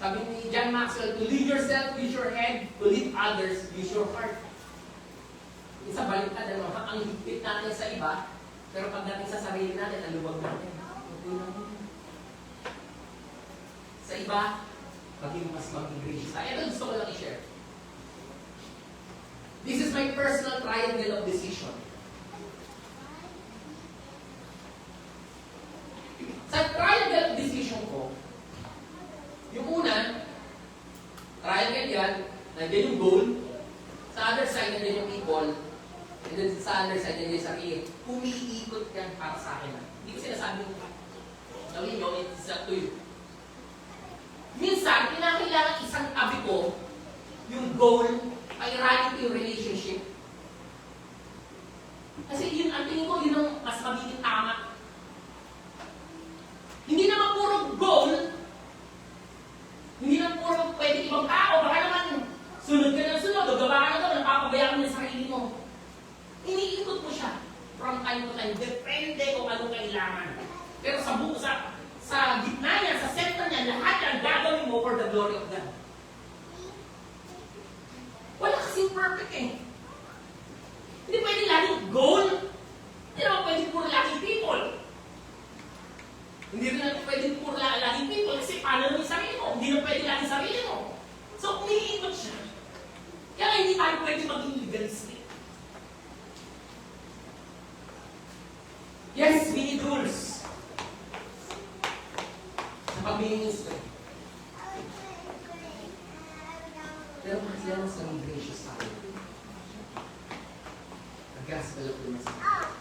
Sabi ni John Maxwell, to lead yourself, use your head. To lead others, use your heart. Isa baliktad, ang higpit natin sa iba, pero pagdating sa sarili natin, ang luwag natin. Sa iba, maging mas mag-gracious. Ito gusto ko lang i-share. This is my personal triangle of decision. people, and then sa other side, yung sarili, umiikot yan para sa akin. Hindi ko sinasabing, gawin nyo, it's up to you. Minsan, kinakailangan isang tabi ko, yung goal, ay rally ko yung relationship. Kasi yun, ang tingin ko, yun ang mas magiging tama. Hindi naman puro goal, hindi naman puro pwede ibang tao, baka naman sunod ka ng sunod, o gawa ka na ito, napapabayaan mo yung sarili mo. Iniikot mo siya from time to time, depende kung anong kailangan. Pero sa buo, sa gitna niya, sa center niya, lahat yan gagawin mo for the glory of God. Wala kasing perfect eh. Hindi pwede laging goal. Hindi naman pwede puro laging people. Hindi rin naman pwede puro laging people kasi paano naman yung sarili mo? Hindi naman pwede laging sarili mo. So, umiikot siya. Kaya hindi tayo pwede maging legalistic. Yes, we need rules. Sa pag-ministry. Pero kasi lang sa gracious tayo. Nag-gospel of the Messiah.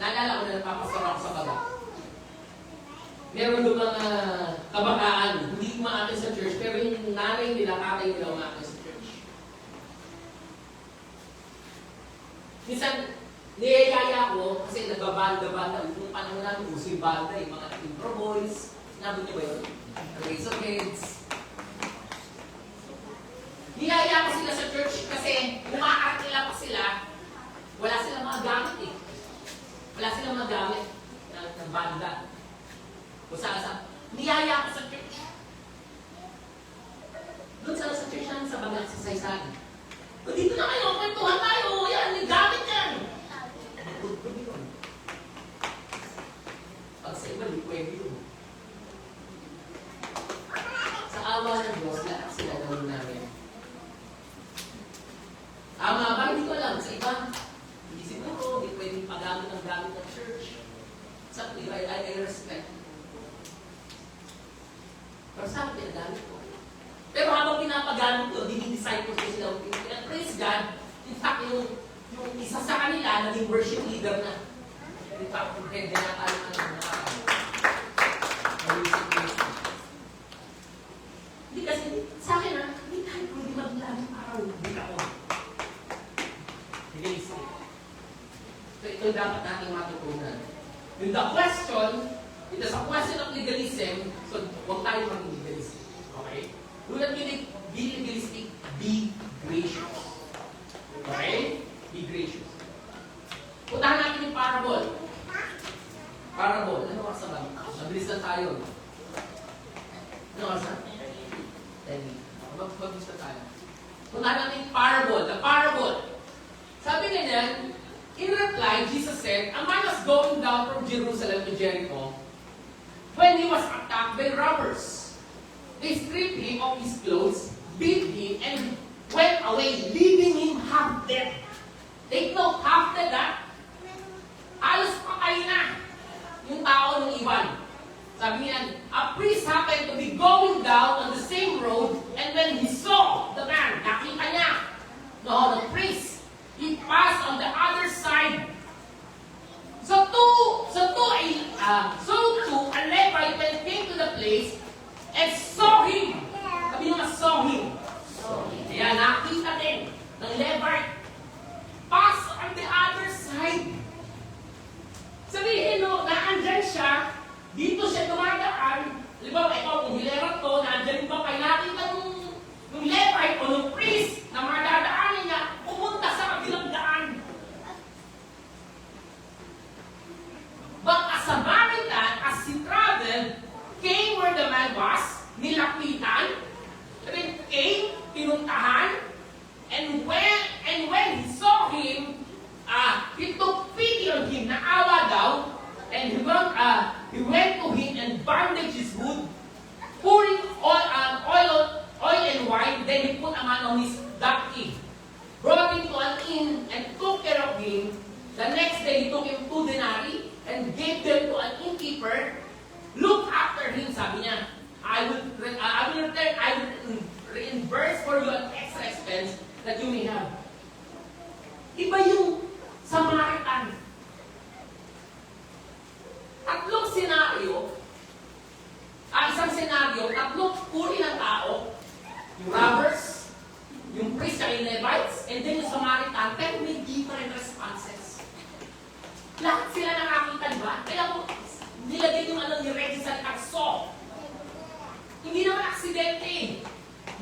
Naalala ko na napapasara ako sa baba. Meron doon mga kabataan, hindi umaakit sa church, pero yung nanay nila, tatay nila umaakit sa church. Minsan, niyayaya ko, kasi nagbabanda-banda, kung panahon namin, uso yung banda, yung mga intro boys, sinabot niyo ba yun? Raise of heads. Niyaya ko sila sa church kasi umaarkila pa sila, wala silang mga gamit eh. Wala silang mga gamit ng banda. Kung saan. Niyaya ko sa church. Doon sa church namin sa Bangal, sa Saysayan. O dito na kayo, kwentuhan tayo, yan, may gamit yan. Pag sa iba, hindi pwede yun. Sa awa ng Diyos, lahat sila gawin namin. Tama ba? Hindi ko alam. Sa iba, hindi siguro, hindi pwedeng paggamit ng gamit ng church. Sa iba, I respect. Pero sa akin, pinagamit ko. Pero habang pinapagamit ko, dinidisciple ko sila. And praise God, in fact, yung isa sa kanila, naging worship leader na. In fact, head na tayo hindi kasi, sa akin hindi tayo pwede maglalang araw. Hindi ako. Legalistic. So, ito dapat nating matutunan. Yung the question, it is a question of legalism, so huwag tayo maging legalistic. Okay? Do not be legalistic, be gracious. Okay? Be gracious. Puntahan natin yung parable. Parable. Ano oras na ba? Mabilis na tayo. Ano oras na? 10 minutes. Mabilis na tayo. Puntahan natin yung parable. The parable. Sabi nga niyan, in reply, Jesus said, a man was going down from Jerusalem to Jericho when he was attacked by robbers. They stripped him of his clothes, beat him, and went away, leaving him half dead. Take note, half dead halos patay na yung tao ng iban. Sabi niya, a priest happened to be going down on the same road, and when he saw the man, nakita niya, the priest, he passed on the other side. So a Levite came to the place and saw him. Sabi niyo na saw him. Kaya nakita din ng Levite. Pass on the other side. Sabihin naandyan siya, dito siya dumadaan. Halimbawa, ikaw, kung hilera to, naandyan ba kayo nakita ng Levite o ng priest na madadaanin niya, pumunta sa kabilang daan. But as a Samaritan, as he traveled, came where the man was, nilapitan, came, pinuntahan, and when he saw him, he took pity on him, naawa daw, and he went to him and bandaged his wound, pouring oil and wine, then he put a man on his donkey, brought him to an inn, and took care of him. The next day, he took him 2 denarii and gave them to an innkeeper. Look after him, sabi niya. I will reimburse for you an extra expense that you may have. lahat, pero may different responses. Lahat sila nakakita, di ba? Kaya kung nilagay yung ano ni Reggie sa saw. Hindi naman aksidente.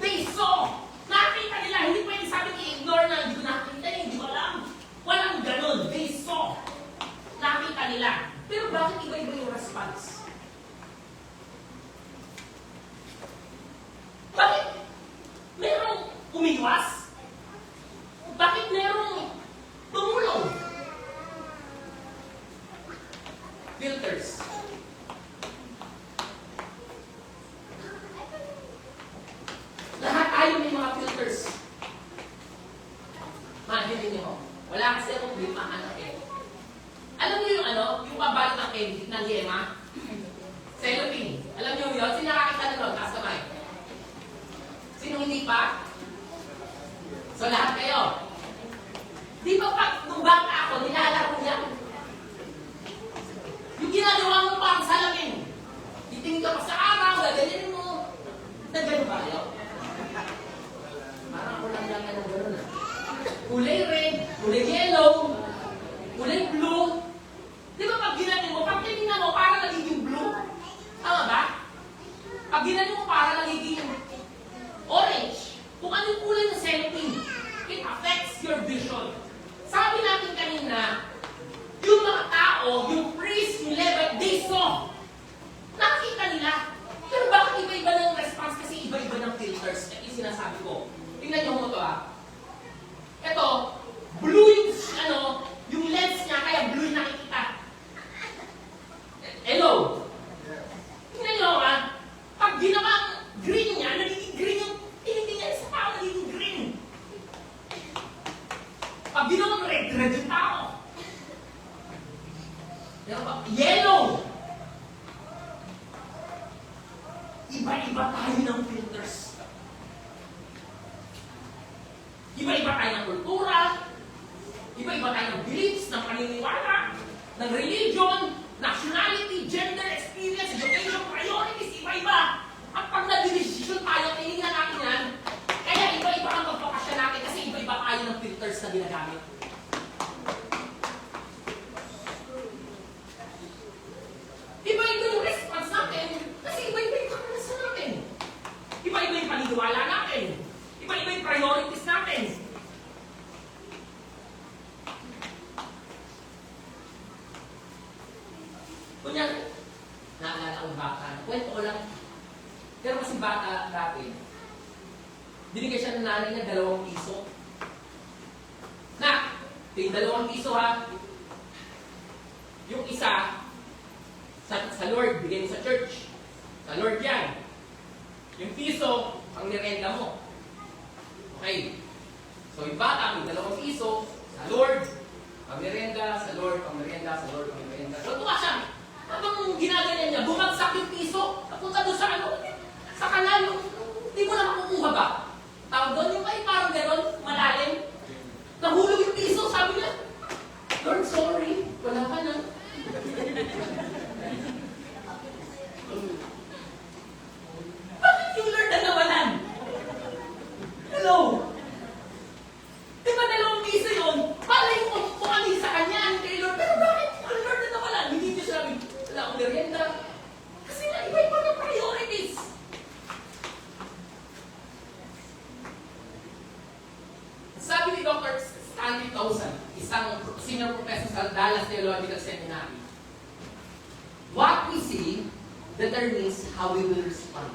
They saw. Nakita nila. Hindi pwede sabi i-ignore na hindi ko nakita niya, hindi ko alam. Walang ganun. They saw. Nakita nila. Pero bakit iba-iba yung response? Bakit merong umiwas? Bakit merong tumulong? Filters. Lahat tayo may mga filters. Mahilin niyo. Wala kasi akong limahan ng candy. Alam niyo yung ano? Yung pabalot ng candy, ng yema? Cellophane. Alam niyo yun? Sino nakakita na nun? Taas kamay. Sino hindi pa? So lahat kayo. Di ba pag nung bata ako, nilalaro yan? Yung ginagawa mo pa ang salamin. Titingin ka pa sa araw, gaganyan mo. Nagano ba kayo? Parang ako lang lang ng gano'n ah. Kulay red, kulay yellow, kulay blue. Di ba pag ginanyan mo, pag tinignan mo, parang nagiging blue? Tama ba? Pag ginanyan mo, parang nagiging orange. Kung ano yung kulay ng cellophane, it affects your vision. Sabi natin kanina, yung mga tao, yung priest, yung Levite, they saw. Nakita nila. Pero bakit iba-iba ng response? Kasi iba-iba ng filters. Ito yung sinasabi ko. Tingnan niyo mo ito ah. Ito, blue yung, ano, yung lens niya, kaya blue yung nakikita. Hello? Tingnan niyo ah. Pag ginawang green niya, nagiging green yung tinitingnan sa tao, nagiging green. Pag ginawang red, red yung tao. Yellow! Iba-iba tayo ng filters. Iba-iba tayo ng kultura. Iba-iba tayo ng beliefs, ng paniniwala, ng religion, nationality, gender, experience, education, priorities, iba-iba. At pag nag-decision tayo, tinignan natin yan, kaya iba-iba ang pagpapasya natin kasi iba-iba tayo ng filters na ginagamit. Iba-iba yung response natin kasi iba-iba yung karanasan natin. Iba-iba yung paniniwala natin. Iba-iba yung priorities natin. Kunyari, naalala akong bata. Kwento ko lang. Pero kasi bata dati, binigay siya ng nanay niya 2 piso. Na, yung 2 piso ha. Yung isa, sa Lord, bigay mo sa church. Sa Lord yan. Yung piso, ang nirenda mo. Okay. So yung bata, may 2 piso, sa Lord, pang nirenda, sa Lord, pang nirenda, sa Lord, pang nirenda. So tuwa siya. Habang ginaganyan niya, bumagsak yung piso, napunta doon sa ano, sa kanal, yung hindi mo na makukuha ba? Tawag doon, yung ay parang gano'n, malalim. Nahulog yung piso, sabi niya, Lord, sorry, wala ka na. Bakit yung Lord na nawalan? Hello? Di ba 2 piso yun? Palay mo kung ano sa kanya, ano kay Lord, pero bakit ang Lord na nawalan? Hindi niyo sabi, wala akong merienda. Kasi nga, iba-iba ng priorities. Sabi ni Dr. Stanley Towson, isang senior professor sa Dallas Theological Seminary, what we see determines how we will respond.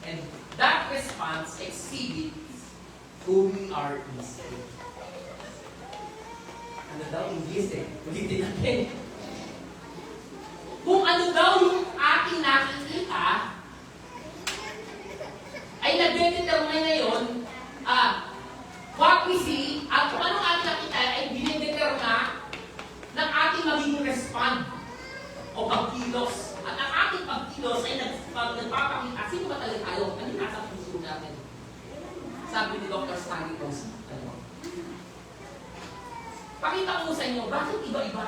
And that response exhibits who we are inside. Ano daw? English eh. Ulitin natin. Kung ano daw yung ating nakikita, ay nagdedetermine ngayon, what we see, at kung anong ating nakita, ay dinedetermina ng ating magiging respond o pagkilos. At ang ating pagkilos ay nagpapakita, sino ba talaga tayo? Ano yung nasa puso natin? Sabi ni Dr. Stanley Towson. Pakita ko sa inyo, bakit iba-iba?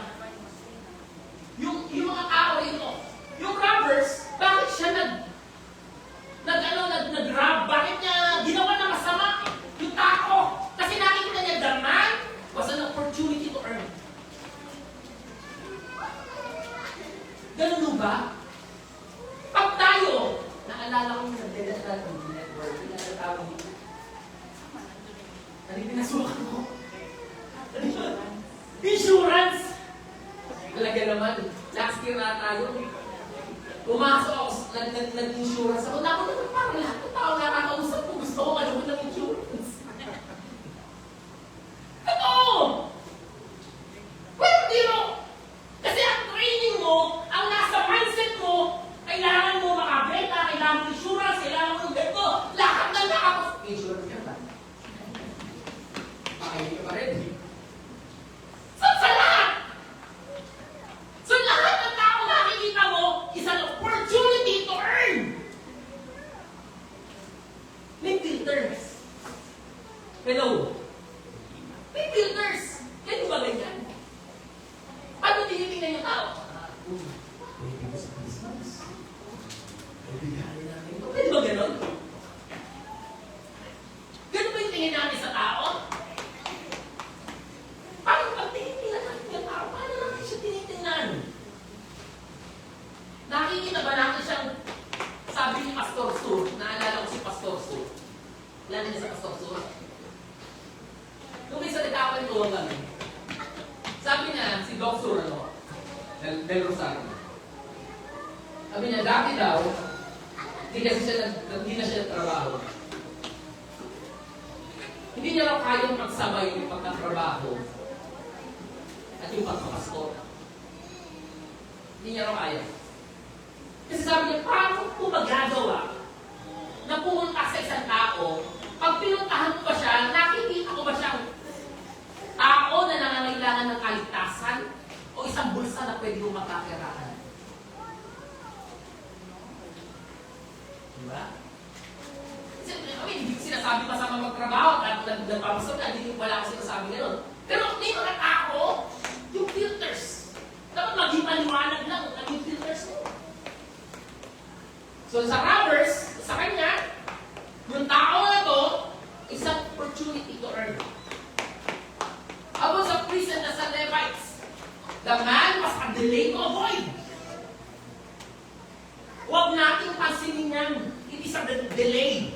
Yung mga tao rito, yung robbers, bakit siya nag-grab? Bakit niya ginawa na masama? Yung tako, kasi nakikita niya the man ba? Pag tayo, naalala ko yung nagdala ng network, yung natatawag dito. Ano yung pinasukan mo? Insurance! Talaga naman, last year na tayo. Pumasok ako, nag-insurance ako. Naku naman, parang lahat ng tao nakakausap ko. Gusto ko ano ng insurance. Totoo! Pero biro! Kasi ang training mo, ang nasa mindset mo, kailangan mo makabenta, kailangan mo insurance, kailangan mo ganito. Lahat na nakakos. Insurance ka ba? Hindi ka pa ready. Sa lahat! So lahat ng tao nakikita mo is an opportunity to earn. May filters. Hello? May filters. Yan ba ganyan? Paano tinitingnan yung tao? Pwede ba sa business? Pwede natin ito. Pwede ba ganon? Ganon ba yung tingin natin sa tao? Parang pag tinitingnan natin yung tao, paano natin siya tinitingnan? Nakikita ba natin siyang, sabi ni Pastor Sur, naalala ko si Pastor Sur. Lalo niya sa Pastor Sur. Nung may salita ko nito kami, sabi niya, si Doc Sur, Del Rosario. Sabi niya, dati daw, hindi na siya nagtrabaho. Hindi niya raw kayang magsabay yung pagkatrabaho at yung pagkapastor. Hindi niya raw kaya. Kasi sabi niya, paano ko magagawa na pumunta sa isang tao, pag pinuntahan ko ba siya, nakikita ko ba siyang tao na nangangailangan ng kaligtasan o isang bulsa na pwede mong makakirahan? Diba? Hindi sinasabi masama magtrabaho at nagpapasok ka, hindi wala ako sinasabi gano'n. Pero may mga tao, yung filters. Dapat maging maliwanag lang ang filters mo. So sa robbers, sa kanya, yung tao na to, isang opportunity to earn. About sa priest and sa Levites, the man was a delay to avoid. Huwag nating pansinin yan. It is a delay.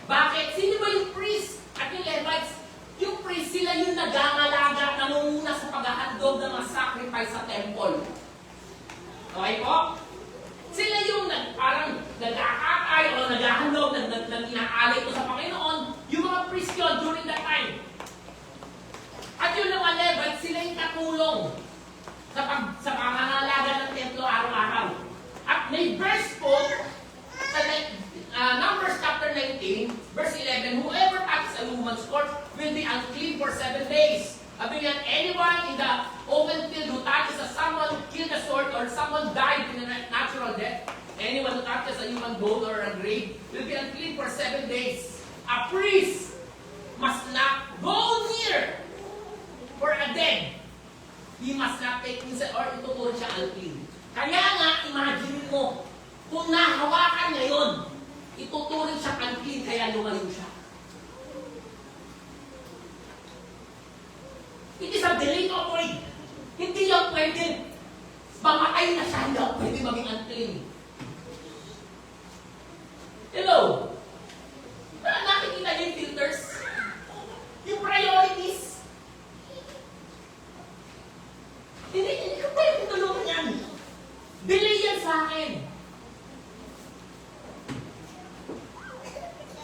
Bakit? Sino ba yung priest at yung Levites? Yung priest, sila yung nagangalaga, nangunguna sa paghahandog ng mga sacrifice sa temple. Okay po? Sila yung parang nag-aakatay o naghahandog, inaalay ko sa Panginoon, yung mga priest yun during that time. At yung mga Levites, sila yung katulong sa pangangalaga ng templo araw-araw. At may verse po sa Numbers chapter 19, verse 11, whoever touches a woman's court will be unclean for 7 days. Sabi niyan, anyone in the open field who touches a someone killed a sword or someone died in a natural death, anyone who touches a human bone or a grave will be unclean for 7 days. A priest must not go near for a dead. He must not take inside or ituturo siya unclean. Kaya nga, imagine mo, kung nahawakan niya yun, ituturing siya unclean, kaya lumayo siya. It is a delay to avoid. Hindi yan pwede. Mamatay na siya, hindi yan pwede maging unclean. Hello? Nakikita niyo yung filters? Yung priorities? Hindi ko pwede tulungan yan. Delay yan sa akin.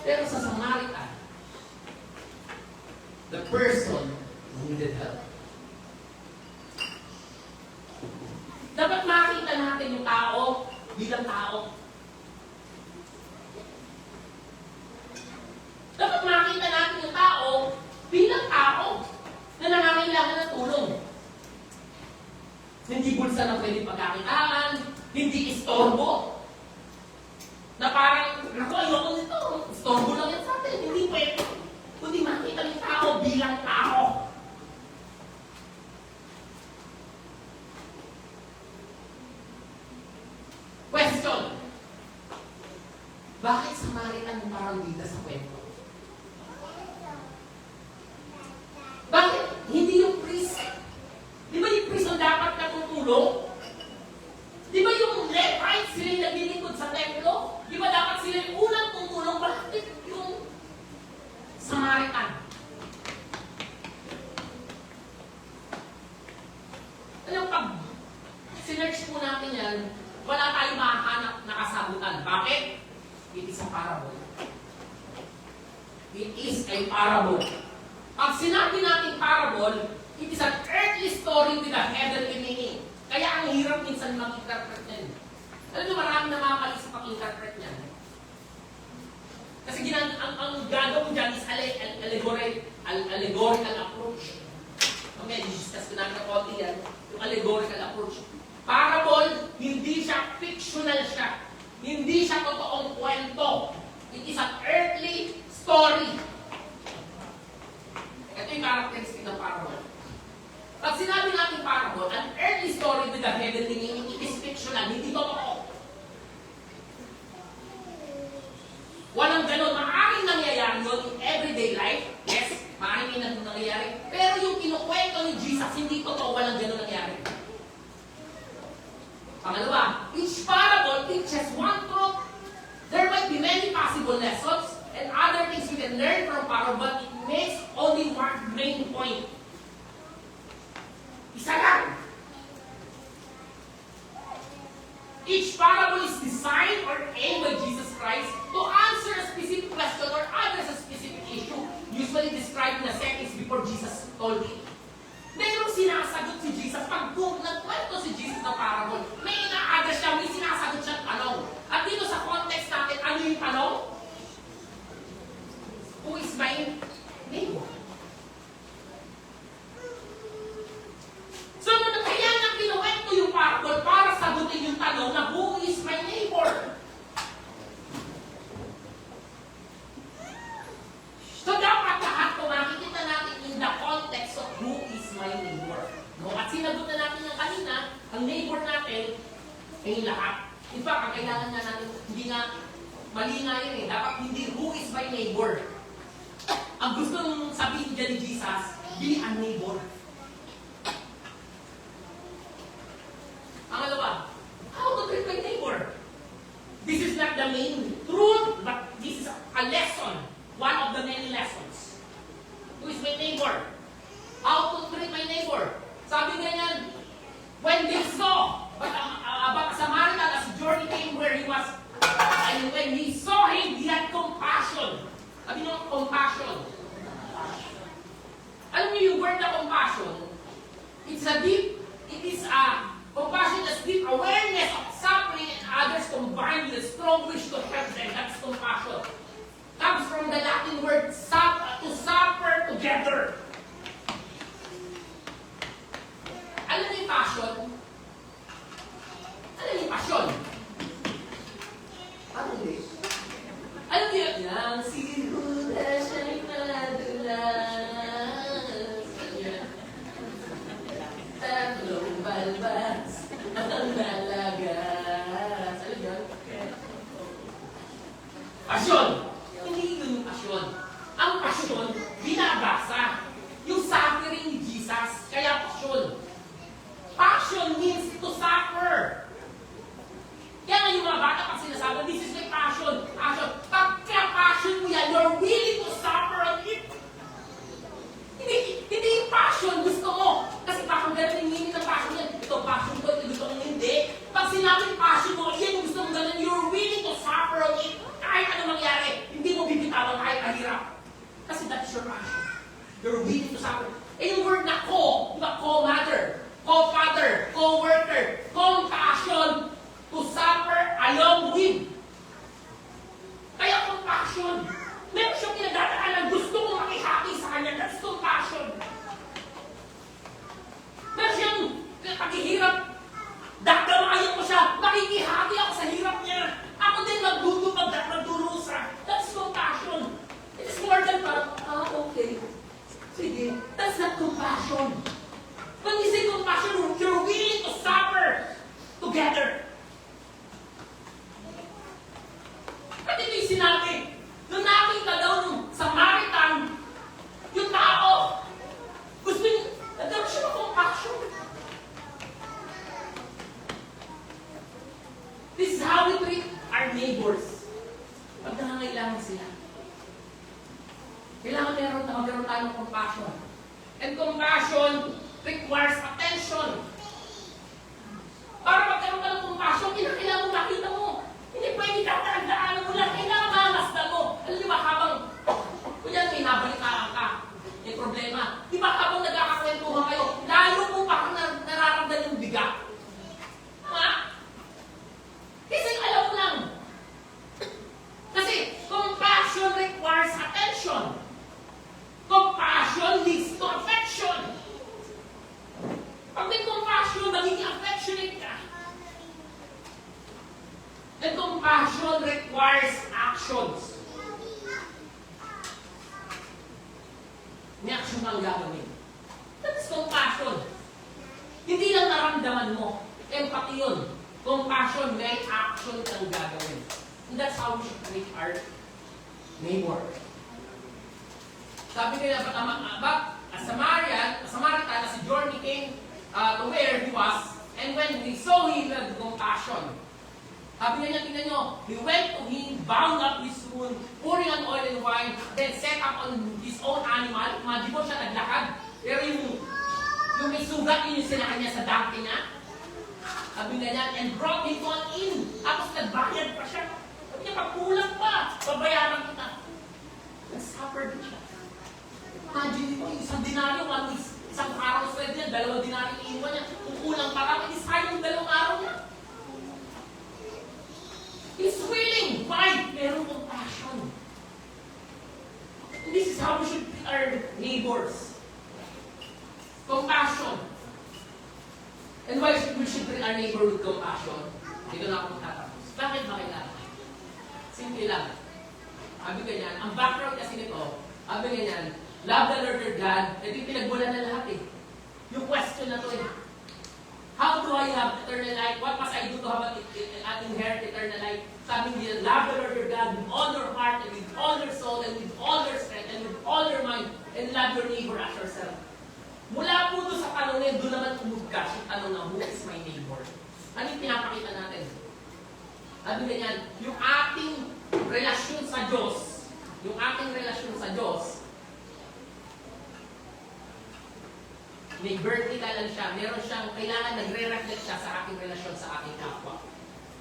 Pero sa Samaritan, the person needed help. Dapat makita natin yung tao bilang tao. Dapat makita natin yung tao bilang tao na nangangailangan ng tulong. Hindi bulsa na pwede pagkakitaan, hindi istorbo. Na parang, naku, ayoko nito. Istorbo lang yan sa atin. Hindi pwede. Kundi makita yung tao bilang tao. Question. Bakit Samaritan yung parang bida sa kwento? Bakit hindi yung priest? Di ba yung priest ang dapat natutulong? Di ba dyan, wala tayong mahahanap na kasagutan. Bakit? It is a parable. It is a parable. Pag sinabi natin parable, it is an earthly story with a heavenly meaning. Kaya ang hirap minsan mag-interpret niyan. Alam niyo, marami na makakali sa pag-interpret niyan. Kasi ang gagawin dyan is allegorical approach. Medyo discuss ko namin na konti yan, yung allegorical approach. Parable, hindi siya fictional siya. Hindi siya totoong kwento. It is an earthly story. Ito yung characteristic ng parable. Pag sinabi natin parable, an earthly story with a heavenly meaning, it is fictional, hindi totoo. Walang ganun. Maaaring nangyayari yun in everyday life. Yes, maaaring may nangyayari. Pero yung kinukwento ni Jesus, hindi totoo, walang ganun nangyayari. Pangalawa, each parable teaches one truth. There might be many possible lessons and other things we can learn from parable, but it makes only one main point. Isa lang. Each parable is designed or aimed by Jesus Christ to answer a specific question or address a specific issue, usually described in the seconds before Jesus told it. Merong sinasagot si Jesus. Pag nagkwento si Jesus ng parable, may ina-address siya, may sinasagot siyang tanong. At dito sa context natin, ano yung tanong? Who is my neighbor? So, kaya nga kinuwento yung parable para sagutin yung tanong na who is my neighbor? So, dapat lahat ko makikita natin in the context of who is my neighbor. No? At sinagot na natin yung kanina, ang neighbor natin ay lahat. In fact, ang kailangan nga natin, hindi nga, mali nga yun eh. Dapat hindi who is my neighbor. Ang gusto nung sabihin dyan ni Jesus, be a neighbor. Pangalawa, how to treat my neighbor? This is not the main truth, but this is a lesson. One of the many lessons. Who is my neighbor? How to treat my neighbor? Sabi ganyan, when they saw, but a Samaritan as journey came where he was, and when he saw him, he had compassion. Sabi nyo, compassion. Alam niyo yung word na compassion, it is a compassion is deep awareness of suffering and others combined with a strong wish to help them. That's compassion. Comes from the Latin word to suffer together. Alam niyo yung passion? Alam niyo yung passion? Ano hindi? Alam niyo yung siguro siya'y madulas. Tatlong balbas ang nalagas. Alam niyo? Passion! Hindi yun yung passion. Ang passion, binabasa. Yung suffering ni Jesus, kaya passion. Passion means to suffer. Kaya nga yung mga bata pag sinasabi, this is my passion. Passion. Pagka-passion mo yan, you're willing to suffer on it. Hindi yung passion, gusto mo. Kasi parang ganun yung meaning ng passion yan. Ito passion ko, ito gusto mong hindi. Pag sinabing passion mo, yan yung gusto mong ganun, you're willing to suffer on it. Kahit ano mangyari, hindi mo bibitawan kahit mahirap. Kasi that's your passion. You're willing to suffer. Eh yung word na co-mother, co-father, co-worker, compassion, to suffer along with. Kaya compassion. Meron siyang pinagdadaanan, gusto mo makihati sa kanya, that's compassion. Meron siyang paghihirap, dadamayan ko siya, makikihati ako sa hirap niya. Ako din magdurusa. That's compassion. It is more than parang, okay. Sige, that's not compassion. When you say compassion, you're willing to suffer together. At ito yung sinabi, nung nakita daw nung Samaritan, yung tao, gusto niya, nagkaroon siya ng compassion. This is how we treat our neighbors. Pag nangangailangan sila. Kailangan magkaroon tayo ng compassion. And compassion requires attention. Para magkaroon ka ng compassion, mararamdaman mo. Empathy yun. Compassion, may action kang gagawin. And that's how we should treat our neighbor. Sabi nila, but a Samaritan, as a journey came to where he was, and when he saw him, he had compassion. Sabi niya, tingnan nyo, he went to him, bound up his wound, pouring on oil and wine, then set up on his own animal. Imagine mo siya naglakad. Pero yung may sugat, yun yung sinaka niya sa dante niya. Sabi niya, and brought him on in. Tapos nagbayad pa siya. Sabi niya, pagkulang pa, babayaran kita. Nag-suffer din siya. Imagine mo, isang denaryo, isang araw sa niya, 2 denaryo iiwan niya. Kung kulang pa lang, isayang 2 araw niya. He's willing. Why? Merong compassion. And this is how we should treat our neighbors. Compassion. And why we should treat our neighbor with compassion? Dito na ako magtatapos. Bakit ba kailangan? Simple lang. Sabi ganyan, ang background kasi nito, sabi ganyan, love the Lord your God, ito yung pinagbulan na lahat eh. Yung question na to eh. How do I have eternal life? What must I do to have an inherit eternal life? Sabi niya, love the Lord your God with all your heart and with all your soul and with all your strength and with all your mind and love your neighbor as yourself. Mula po doon sa tanong niya, doon naman umugkas yung tanong na, who is my neighbor? Ano yung pinapakita natin? Sabi ganyan, yung ating relasyon sa Diyos, may vertical lang siya. Meron siyang, kailangan nagre-reflect siya sa aking relasyon sa aking kapwa.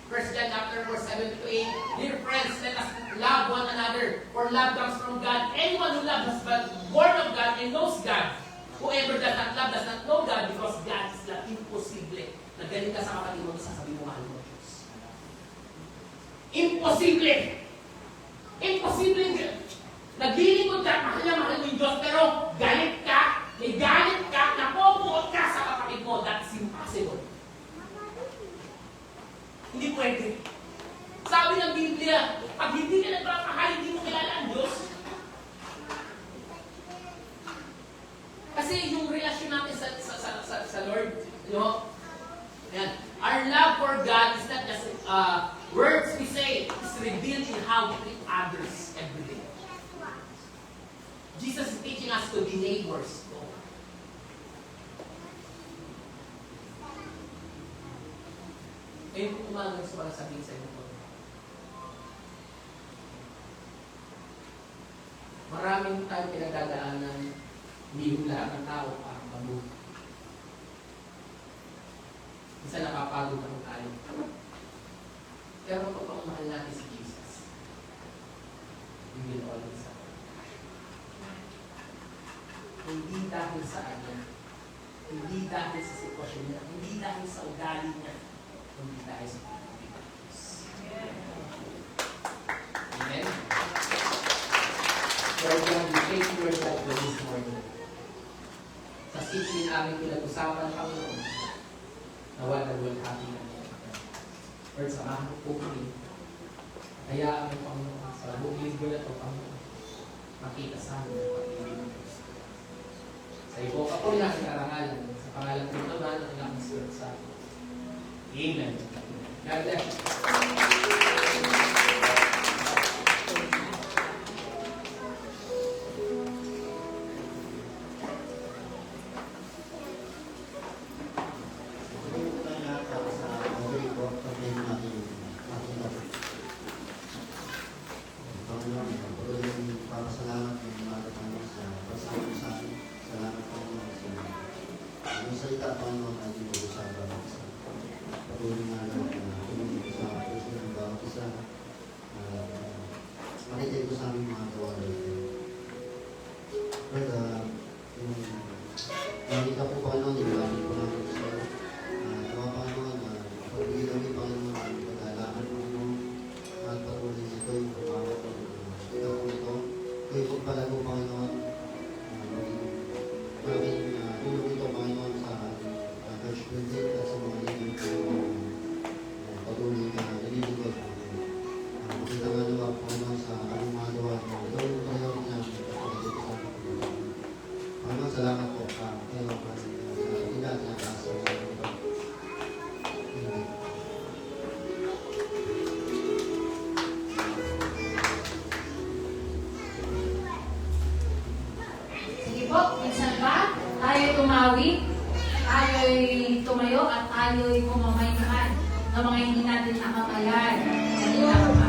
1 John chapter 4, 7 to 8, Dear friends, let us love one another, for love comes from God. Anyone who loves us but born of God and knows God. Whoever does not love does not know God, because God is not impossible. Nagaling ka sa kapatid mo, sasabihin mo mahal mo Diyos. Imposible! Imposible! Naglilingkod ka, mahal mo yung Diyos, pero galit ka, may galit ka, napopuot ka sa kapatid mo. That's impossible. Hindi pwede. Sabi ng Biblia, pag hindi ka nagpapahal, hindi mo kilala ang Diyos. Kasi yung relasyon natin sa Lord, you know, yan. Our love for God is not just words we say, it's revealed in how we treat others every day. Jesus is teaching us to be neighbors. Ngayon kung umaga gusto ko lang sabihin sa inyo. Maraming tayong pinagdadaanan, hindi yung lahat ng tao para mabuti. Minsan napapagod ang tayo. Pero kapag mahal natin si Jesus, we will always have hindi dahil sa kanya, hindi dahil sa sitwasyon niya, hindi dahil sa ugali niya, kundi dahil sa Pilipinas. Amen? Lord God, we thank you, Lord God, for this morning. Sa simple namin pinag-usapan, Panginoon, nawa na world happy na niya. Lord, samahan po kami. Hayaan mo, Panginoon, sa buong linggo na ito, Panginoon, makita sa amin ang pag-ibig ng Kristo. Sa iyo ako lang ang karangalan, sa pangalan ko naman ang ilang Spirit sa akin. Amen. God bless you. tayo tumawid, tayo'y tumayo at tayo'y kumamay naman ng mga hindi natin nakamayan. Kanina